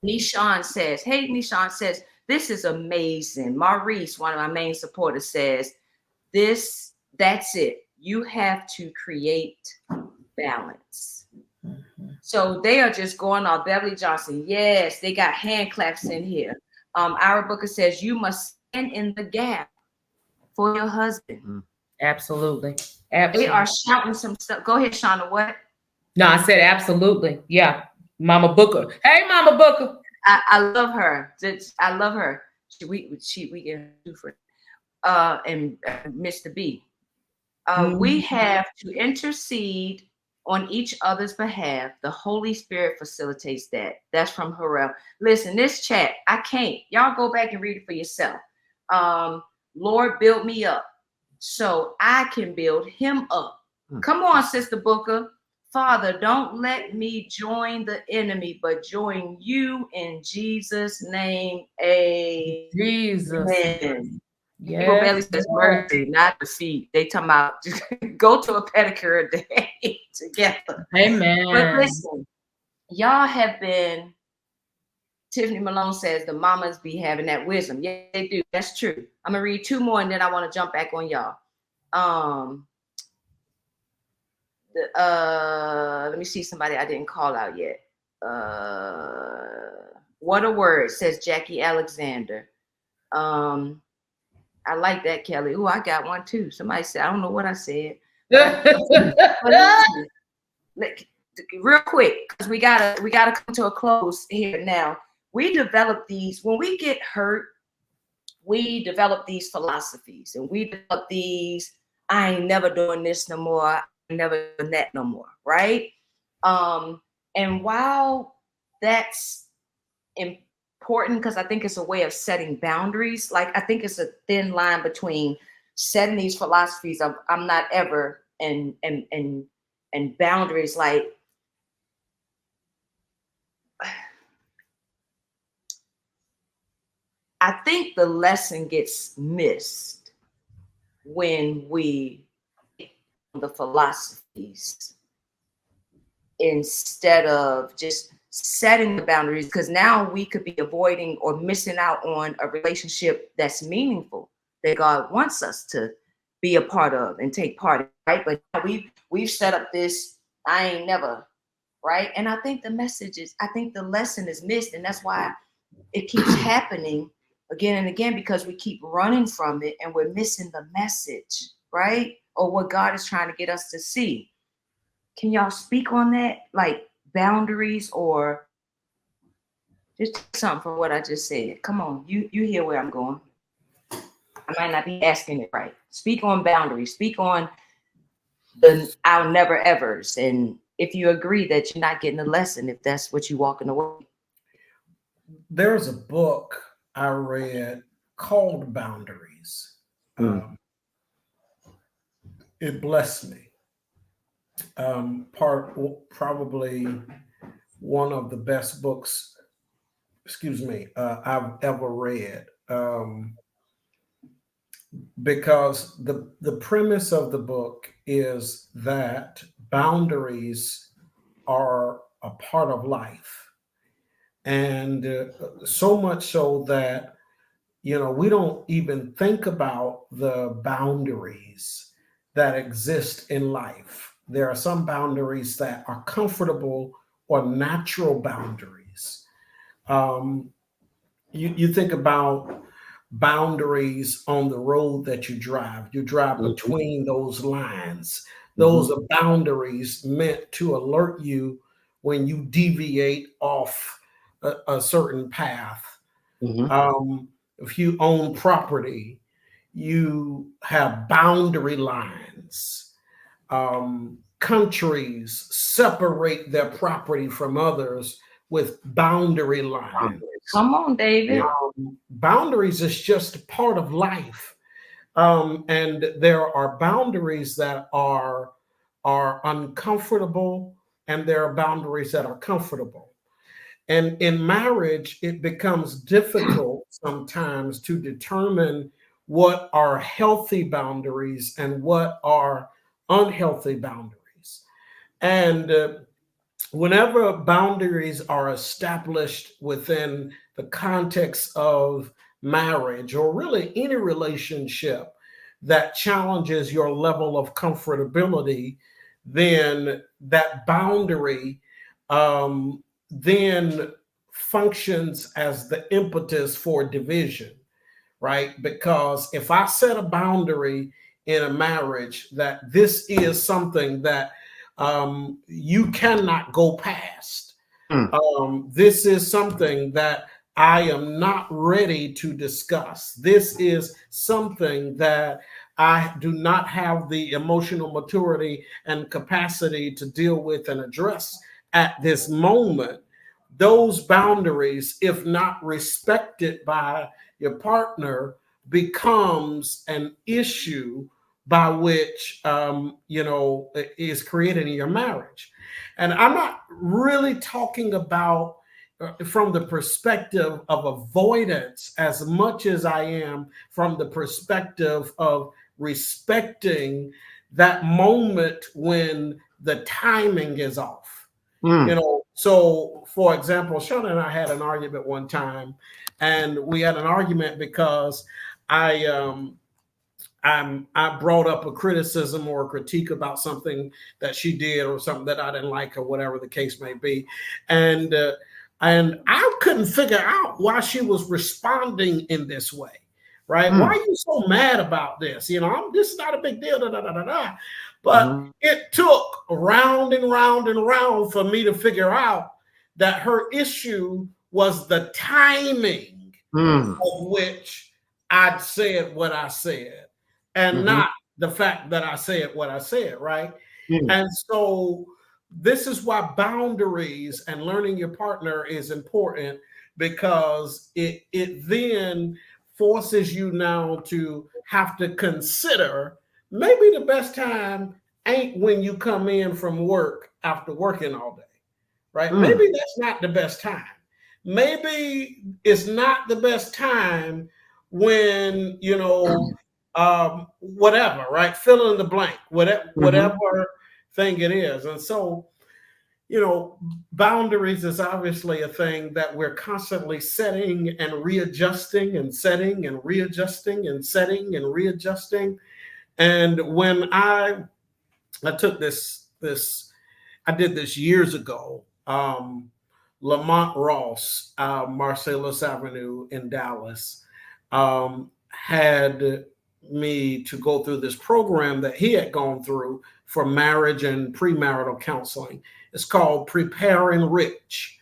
Nishan says, this is amazing. Maurice, one of my main supporters, says, that's it. You have to create balance. So they are just going off. Beverly Johnson, yes, they got hand claps in here. Ira Booker says, you must stand in the gap for your husband. Absolutely. They are shouting some stuff. Go ahead, Shawna. What? No, I said absolutely. Yeah. Mama Booker. Hey, Mama Booker. I love her. I love her. We get do for and Mr. B. We have to intercede on each other's behalf. The Holy Spirit facilitates that. That's from Harrell. Listen, this chat, I can't. Y'all go back and read it for yourself. Lord, build me up so I can build him up. Come on, Sister Booker. Father, don't let me join the enemy, but join you in Jesus' name. Amen. Jesus. People barely says mercy, not defeat. They talking about go to a pedicure a day together. Amen. But listen, y'all have been, Tiffany Malone says the mamas be having that wisdom. Yeah, they do. That's true. I'm going to read two more and then I want to jump back on y'all. Let me see somebody I didn't call out yet. What a word, says Jackie Alexander. I like that, Kelly. Ooh, I got one too. Somebody said, I don't know what I said. Real quick, because we gotta come to a close here now. We develop these, when we get hurt, we develop these philosophies and we develop these, I ain't never doing this no more, I ain't never doing that no more, right? And while that's important, because I think it's a way of setting boundaries, like I think it's a thin line between setting these philosophies of I'm not ever and boundaries, like I think the lesson gets missed when we the philosophies instead of just setting the boundaries, because now we could be avoiding or missing out on a relationship that's meaningful that God wants us to be a part of and take part in, right? But we've set up this I ain't never, right? And I think the lesson is missed, and that's why it keeps happening again and again, because we keep running from it and we're missing the message, right? Or what God is trying to get us to see. Can y'all speak on that? Like boundaries, or just something from what I just said. Come on, you hear where I'm going. I might not be asking it right. Speak on boundaries. Speak on the I'll never evers. And if you agree that you're not getting a lesson, if that's what you're walking away. There's a book I read called Boundaries. It blessed me. Probably one of the best books, I've ever read. Because the premise of the book is that boundaries are a part of life. And so much so that, we don't even think about the boundaries that exist in life. There are some boundaries that are comfortable or natural boundaries. You think about boundaries on the road that you drive. You drive between those lines. Those are boundaries meant to alert you when you deviate off a certain path. If you own property, you have boundary lines. Countries separate their property from others with boundary lines. Come on, David. Boundaries is just part of life. And there are boundaries that are uncomfortable, and there are boundaries that are comfortable. And in marriage, it becomes difficult sometimes to determine what are healthy boundaries and what are unhealthy boundaries. And whenever boundaries are established within the context of marriage, or really any relationship that challenges your level of comfortability, then that boundary then functions as the impetus for division, right? Because if I set a boundary in a marriage that this is something that you cannot go past, this is something that I am not ready to discuss. This is something that I do not have the emotional maturity and capacity to deal with and address at this moment. Those boundaries, if not respected by your partner, becomes an issue by which is created in your marriage. And I'm not really talking about from the perspective of avoidance as much as I am from the perspective of respecting that moment when the timing is off. So for example, Shawna and I had an argument one time, and we had an argument because I brought up a criticism or a critique about something that she did or something that I didn't like or whatever the case may be. And I couldn't figure out why she was responding in this way, right? Why are you so mad about this? This is not a big deal, But it took round and round and round for me to figure out that her issue was the timing of which I'd said what I said, and not the fact that I said what I said, right? And so this is why boundaries and learning your partner is important, because it then forces you now to have to consider maybe the best time ain't when you come in from work after working all day, right? Maybe that's not the best time. Maybe it's not the best time when, whatever, right? Fill in the blank, whatever thing it is. And so, boundaries is obviously a thing that we're constantly setting and readjusting and setting and readjusting and setting and readjusting. And when I took this, I did this years ago. Lamont Ross, Marcellus Avenue in Dallas, had me to go through this program that he had gone through for marriage and premarital counseling. It's called Preparing Rich.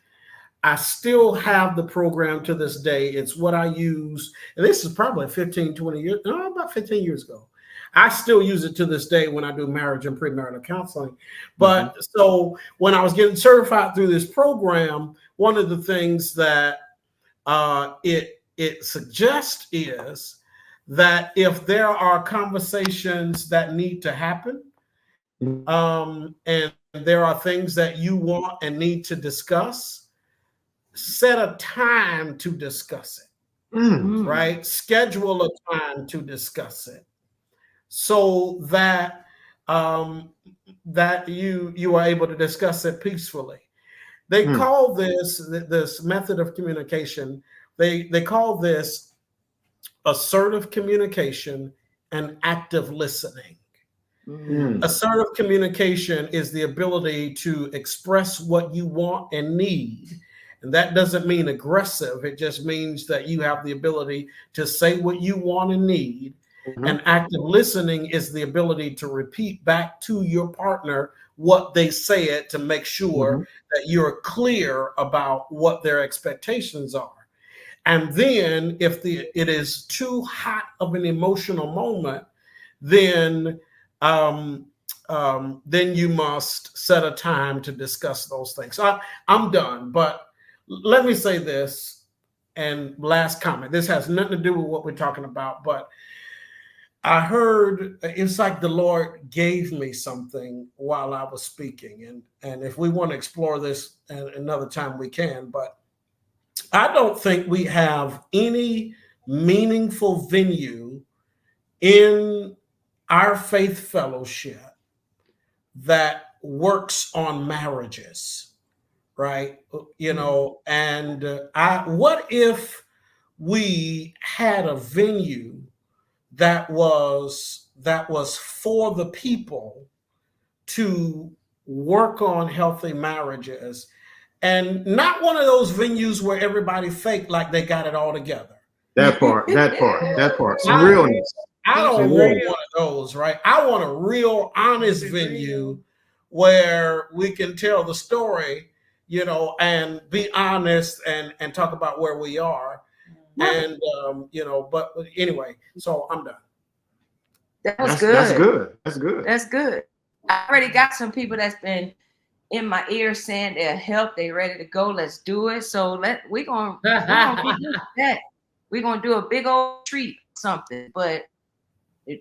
I still have the program to this day. It's what I use. And this is probably 15, 20 years, no, about 15 years ago. I still use it to this day when I do marriage and premarital counseling. But so when I was getting certified through this program, one of the things that it suggests is that if there are conversations that need to happen, and there are things that you want and need to discuss, set a time to discuss it, right? Schedule a time to discuss it so that that you are able to discuss it peacefully. They call this method of communication, they call this assertive communication and active listening. Assertive communication is the ability to express what you want and need. And that doesn't mean aggressive. It just means that you have the ability to say what you want and need. And active listening is the ability to repeat back to your partner what they said to make sure that you're clear about what their expectations are. And then if it is too hot of an emotional moment, then you must set a time to discuss those things. So I'm done, but let me say this, and last comment. This has nothing to do with what we're talking about, but I heard, it's like the Lord gave me something while I was speaking. And if we want to explore this another time, we can, but I don't think we have any meaningful venue in our faith fellowship that works on marriages, right? You know, and what if we had a venue that was for the people to work on healthy marriages, and not one of those venues where everybody fake like they got it all together. That part. Some realness. I don't want one of those, right? I want a real honest venue where we can tell the story, you know, and be honest and talk about where we are. And, you know, but anyway, so I'm done. That's good. That's good. That's good. I already got some people that's been in my ear saying they'll help. They ready to go. Let's do it. So we're gonna keep doing that. We're gonna do a big old treat, something, but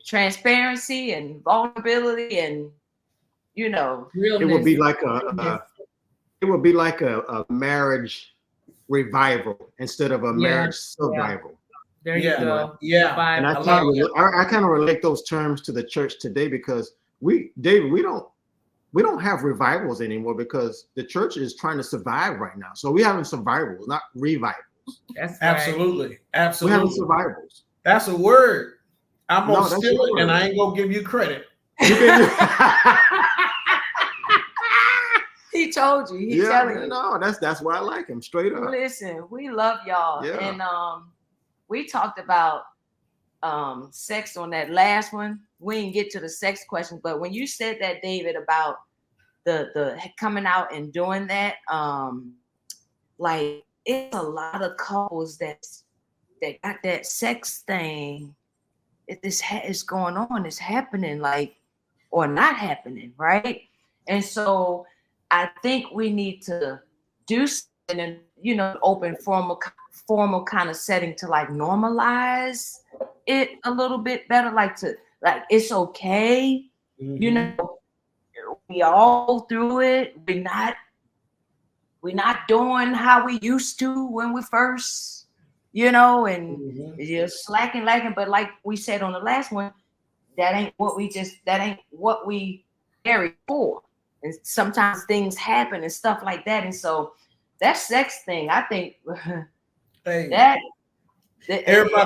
transparency and vulnerability, and you know, realness. It would be like a marriage revival instead of a marriage survival. There you go. Yeah. And I kind of relate those terms to the church today, because we don't have revivals anymore because the church is trying to survive right now. So we're having survivals, not revivals. That's absolutely. We're having survivals. That's a word. I'm gonna steal it, and I ain't gonna give you credit. He told you. He's telling you. No, that's why I like him, straight up. Listen, we love y'all, and we talked about sex on that last one. We didn't get to the sex question, but when you said that, David, about the coming out and doing that, like it's a lot of couples that got that sex thing. This is going on, it's happening, like, or not happening, right? And so I think we need to do something in, you know, open formal kind of setting to like normalize it a little bit better, like it's okay, you know, we all through it. We're not doing how we used to when we first, you know, and you're slacking, but like we said on the last one, that ain't what we married for. And sometimes things happen and stuff like that. And so that sex thing, I think everybody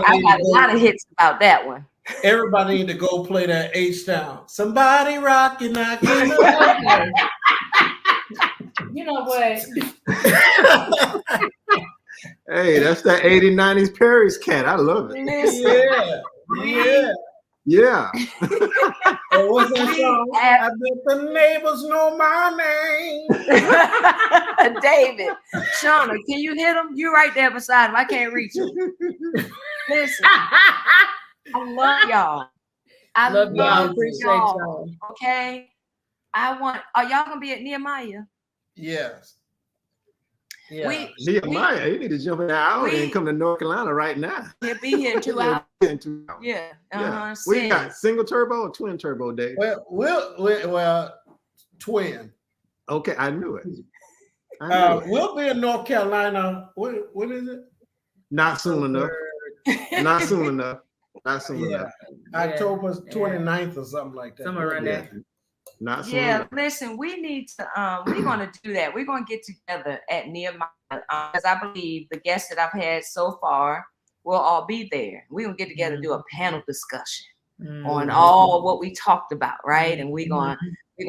I got a lot of hits about that one. Everybody need to go play that H-Town. Somebody rocking, knocking. You know what? Hey, that's that 80s, 90s Perry's cat. I love it. Yeah. Yeah. Oh, what's that song? I bet the neighbors know my name. David, Shawna, can you hit him? You right there beside him. I can't reach him. Listen, I love y'all. I Love y'all. love Appreciate y'all. y'all. Okay. Are y'all gonna be at Nehemiah? Yes. Yeah. Nehemiah, you need to jump in the Audi and come to North Carolina right now. He'll be here in 2 hours. In 2 hours. Yeah. Yeah. We got single turbo or twin turbo, Dave? Well, twin. Okay, I knew it. We'll be in North Carolina. What is it? Not soon enough. Not soon enough. Not soon enough. October 29th or something like that. Somewhere around there. Not soon Yeah, enough. listen, we need to we're gonna do that. We're gonna get together at Nehemiah because I believe the guests that I've had so far will all be there. We're gonna get together and do a panel discussion on all what we talked about, right? And we're gonna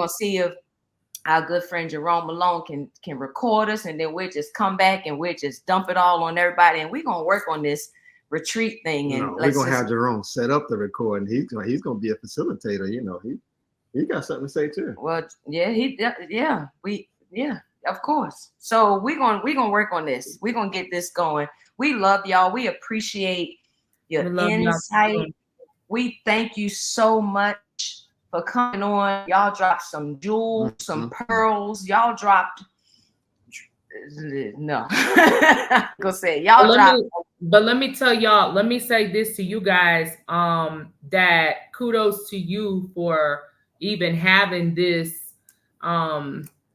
see if our good friend Jerome Malone can record us, and then we'll just come back and we'll just dump it all on everybody, and we're gonna work on this retreat thing. And we're gonna have Jerome set up the recording. He's gonna be a facilitator. You know, he got something to say too. Well, yeah, of course. So we're gonna work on this. We're gonna get this going. We love y'all. We appreciate your insight. We thank you so much for coming on. Y'all dropped some jewels, some pearls. Y'all dropped. No, go say y'all dropped. But let me tell y'all. Let me say this to you guys. That kudos to you for even having this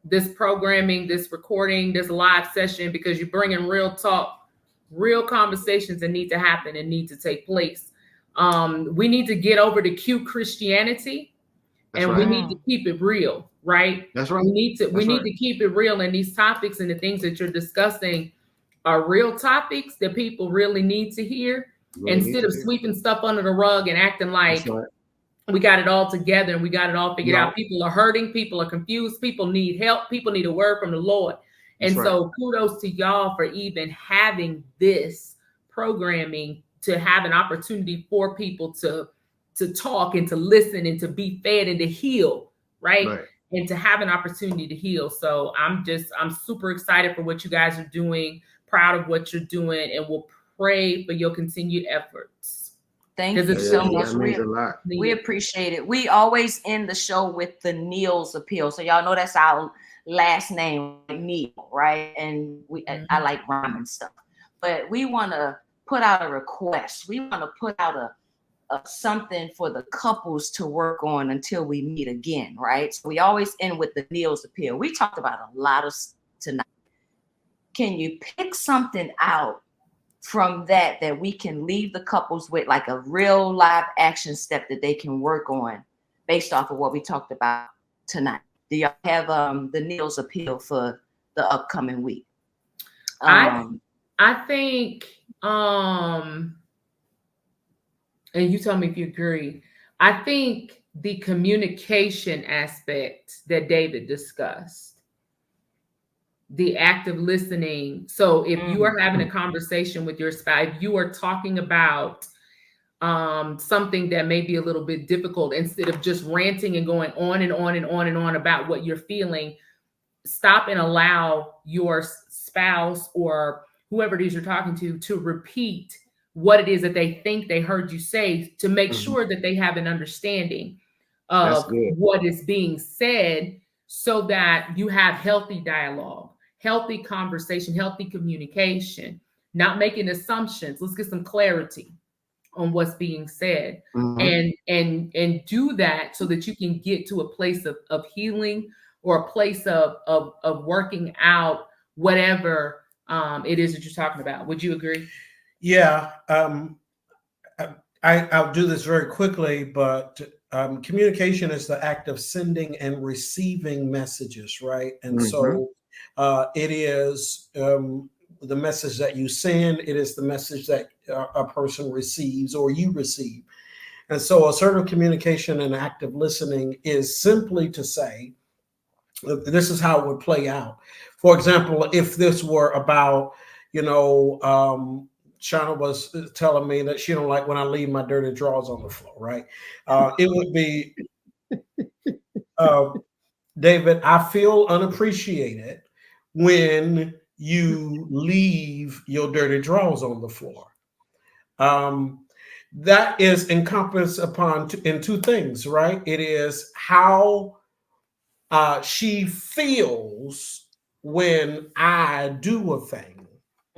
this programming, this recording, this live session, because you're bringing real talk, real conversations that need to happen and need to take place. We need to get over to Q Christianity. That's and right. We need to keep it real, right? That's right. We need to keep it real, and these topics and the things that you're discussing are real topics that people really need to hear, instead of sweeping stuff under the rug and acting like we got it all together and we got it all figured out. People are hurting. People are confused. People need help. People need a word from the Lord. And so kudos to y'all for even having this programming, to have an opportunity for people to talk and to listen and to be fed and to heal, right? And to have an opportunity to heal. So I'm super excited for what you guys are doing, proud of what you're doing, and we'll pray for your continued efforts. Thank you so much. We appreciate it. We always end the show with the Neil's appeal. So y'all know that's our last name, Neil, right? And I like rhyming stuff. But we want to put out a request. We want to put out a something for the couples to work on until we meet again, right? So we always end with the Neil's appeal. We talked about a lot of stuff tonight. Can you pick something out from that we can leave the couples with, like a real live action step that they can work on based off of what we talked about tonight? Do y'all have the Neil's appeal for the upcoming week? I think and you tell me if you agree, I think the communication aspect that David discussed, the active listening. So if you are having a conversation with your spouse, if you are talking about something that may be a little bit difficult, instead of just ranting and going on and on and on and on about what you're feeling, stop and allow your spouse or whoever it is you're talking to repeat what it is that they think they heard you say, to make sure that they have an understanding of what is being said, so that you have healthy dialogue, healthy conversation, healthy communication, not making assumptions. Let's get some clarity on what's being said, and do that so that you can get to a place of healing, or a place of working out whatever it is that you're talking about. Would you agree? Yeah, I'll do this very quickly, but communication is the act of sending and receiving messages, right? And so it is the message that you send, it is the message that a person receives or you receive. And so assertive communication and active listening is simply to say, this is how it would play out. For example, if this were about, Shawna was telling me that she don't like when I leave my dirty drawers on the floor, right? It would be, David, I feel unappreciated when you leave your dirty drawers on the floor. That is encompassed upon in two things, right? It is how she feels when I do a thing.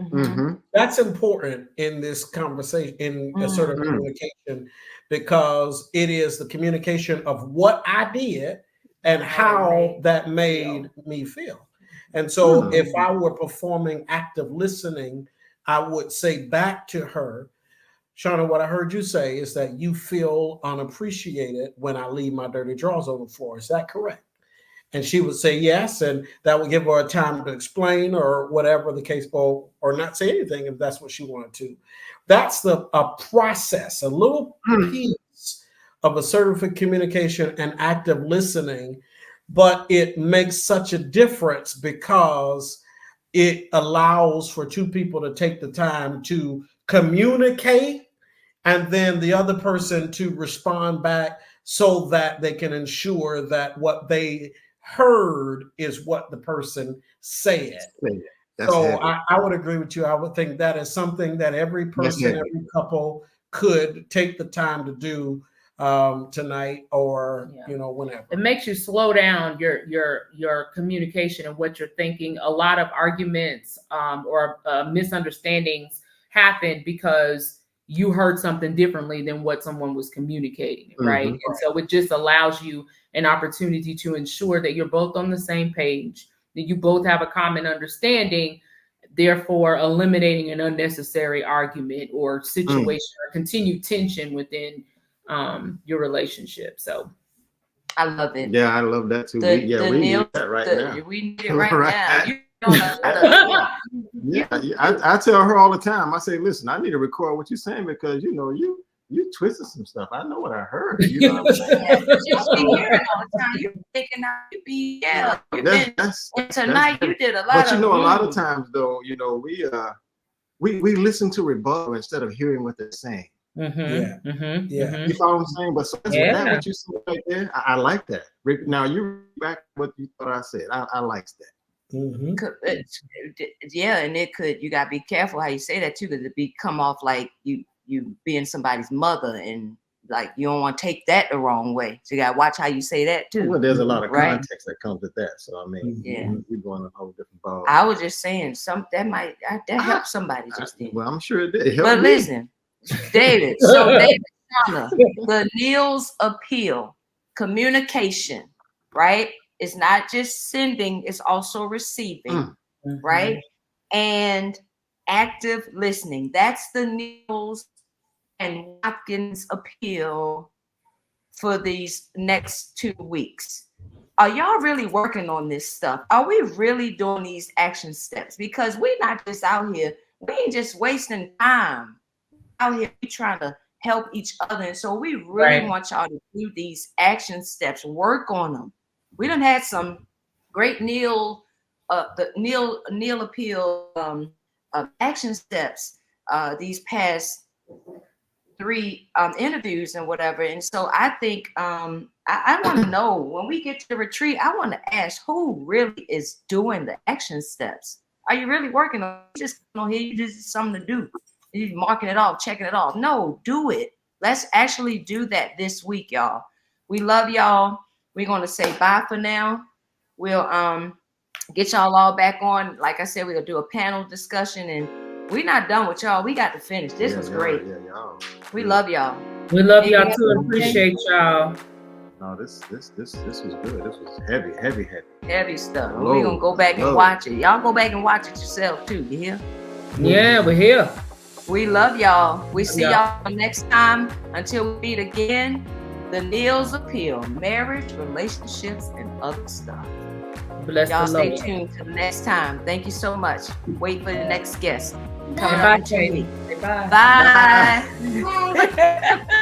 Mm-hmm. That's important in this conversation, in assertive communication, because it is the communication of what I did and how that made me feel. And so if I were performing active listening, I would say back to her, Shawna, what I heard you say is that you feel unappreciated when I leave my dirty drawers on the floor. Is that correct? And she would say yes, and that would give her a time to explain or whatever the case, or not say anything if that's what she wanted to. That's a process, a little piece of assertive communication and active listening, but it makes such a difference because it allows for two people to take the time to communicate and then the other person to respond back so that they can ensure that what they heard is what the person said. So I would agree with you. I would think that is something that every person, every couple could take the time to do tonight or whenever. It makes you slow down your communication and what you're thinking. A lot of arguments or misunderstandings happen because you heard something differently than what someone was communicating, right? And so it just allows you an opportunity to ensure that you're both on the same page, that you both have a common understanding, therefore eliminating an unnecessary argument or situation or continued tension within your relationship. So I love it. Yeah, I love that too. We need that right now. We need it right now. I tell her all the time. I say, listen, I need to record what you're saying because you twisted some stuff. I know what I heard. You know what I'm saying? You're thinking that's tonight you did a lot. But a lot of times though, we listen to rebuttal instead of hearing what they're saying. You follow what I'm saying? But so with that, what you said right there, I like that. Now you back what you thought I said. I like that. Yeah, and it could. You gotta be careful how you say that too, because it come off like you being somebody's mother, and like you don't want to take that the wrong way. So you gotta watch how you say that too. Well, there's a lot of context that comes with that. So I mean, you're going a whole different ball. I was just saying that helped somebody just then. Well, I'm sure it did. But listen, David. So David, Shawna, the Neil's appeal, communication, right? It's not just sending, it's also receiving, right? And active listening. That's the Neil's and Watkins appeal for these next 2 weeks. Are y'all really working on this stuff? Are we really doing these action steps? Because we're not just out here, we ain't just wasting time out here trying to help each other. And so we really want y'all to do these action steps, work on them. We done had some great Neil appeal action steps these past 3 interviews and whatever. And so I think I want to know when we get to the retreat, I want to ask who really is doing the action steps. Are you really working on it? Just here, you just something to do. You're marking it off, checking it off. No, do it. Let's actually do that this week, y'all. We love y'all. We're going to say bye for now. We'll get y'all all back on. Like I said, we're going to do a panel discussion, and we're not done with y'all. We got to finish. This was great. We love y'all. We love y'all too and appreciate y'all. No, this was good. This was heavy. Heavy stuff. We're going to go back and watch it. Y'all go back and watch it yourself too. You hear? Yeah, we're here. We love y'all. We see y'all next time. Until we meet again. The Neil's appeal, marriage, relationships, and other stuff. Bless y'all the stay Lord. tuned till next time. Thank you so much. Wait for the next guest. Bye. Bye. Bye.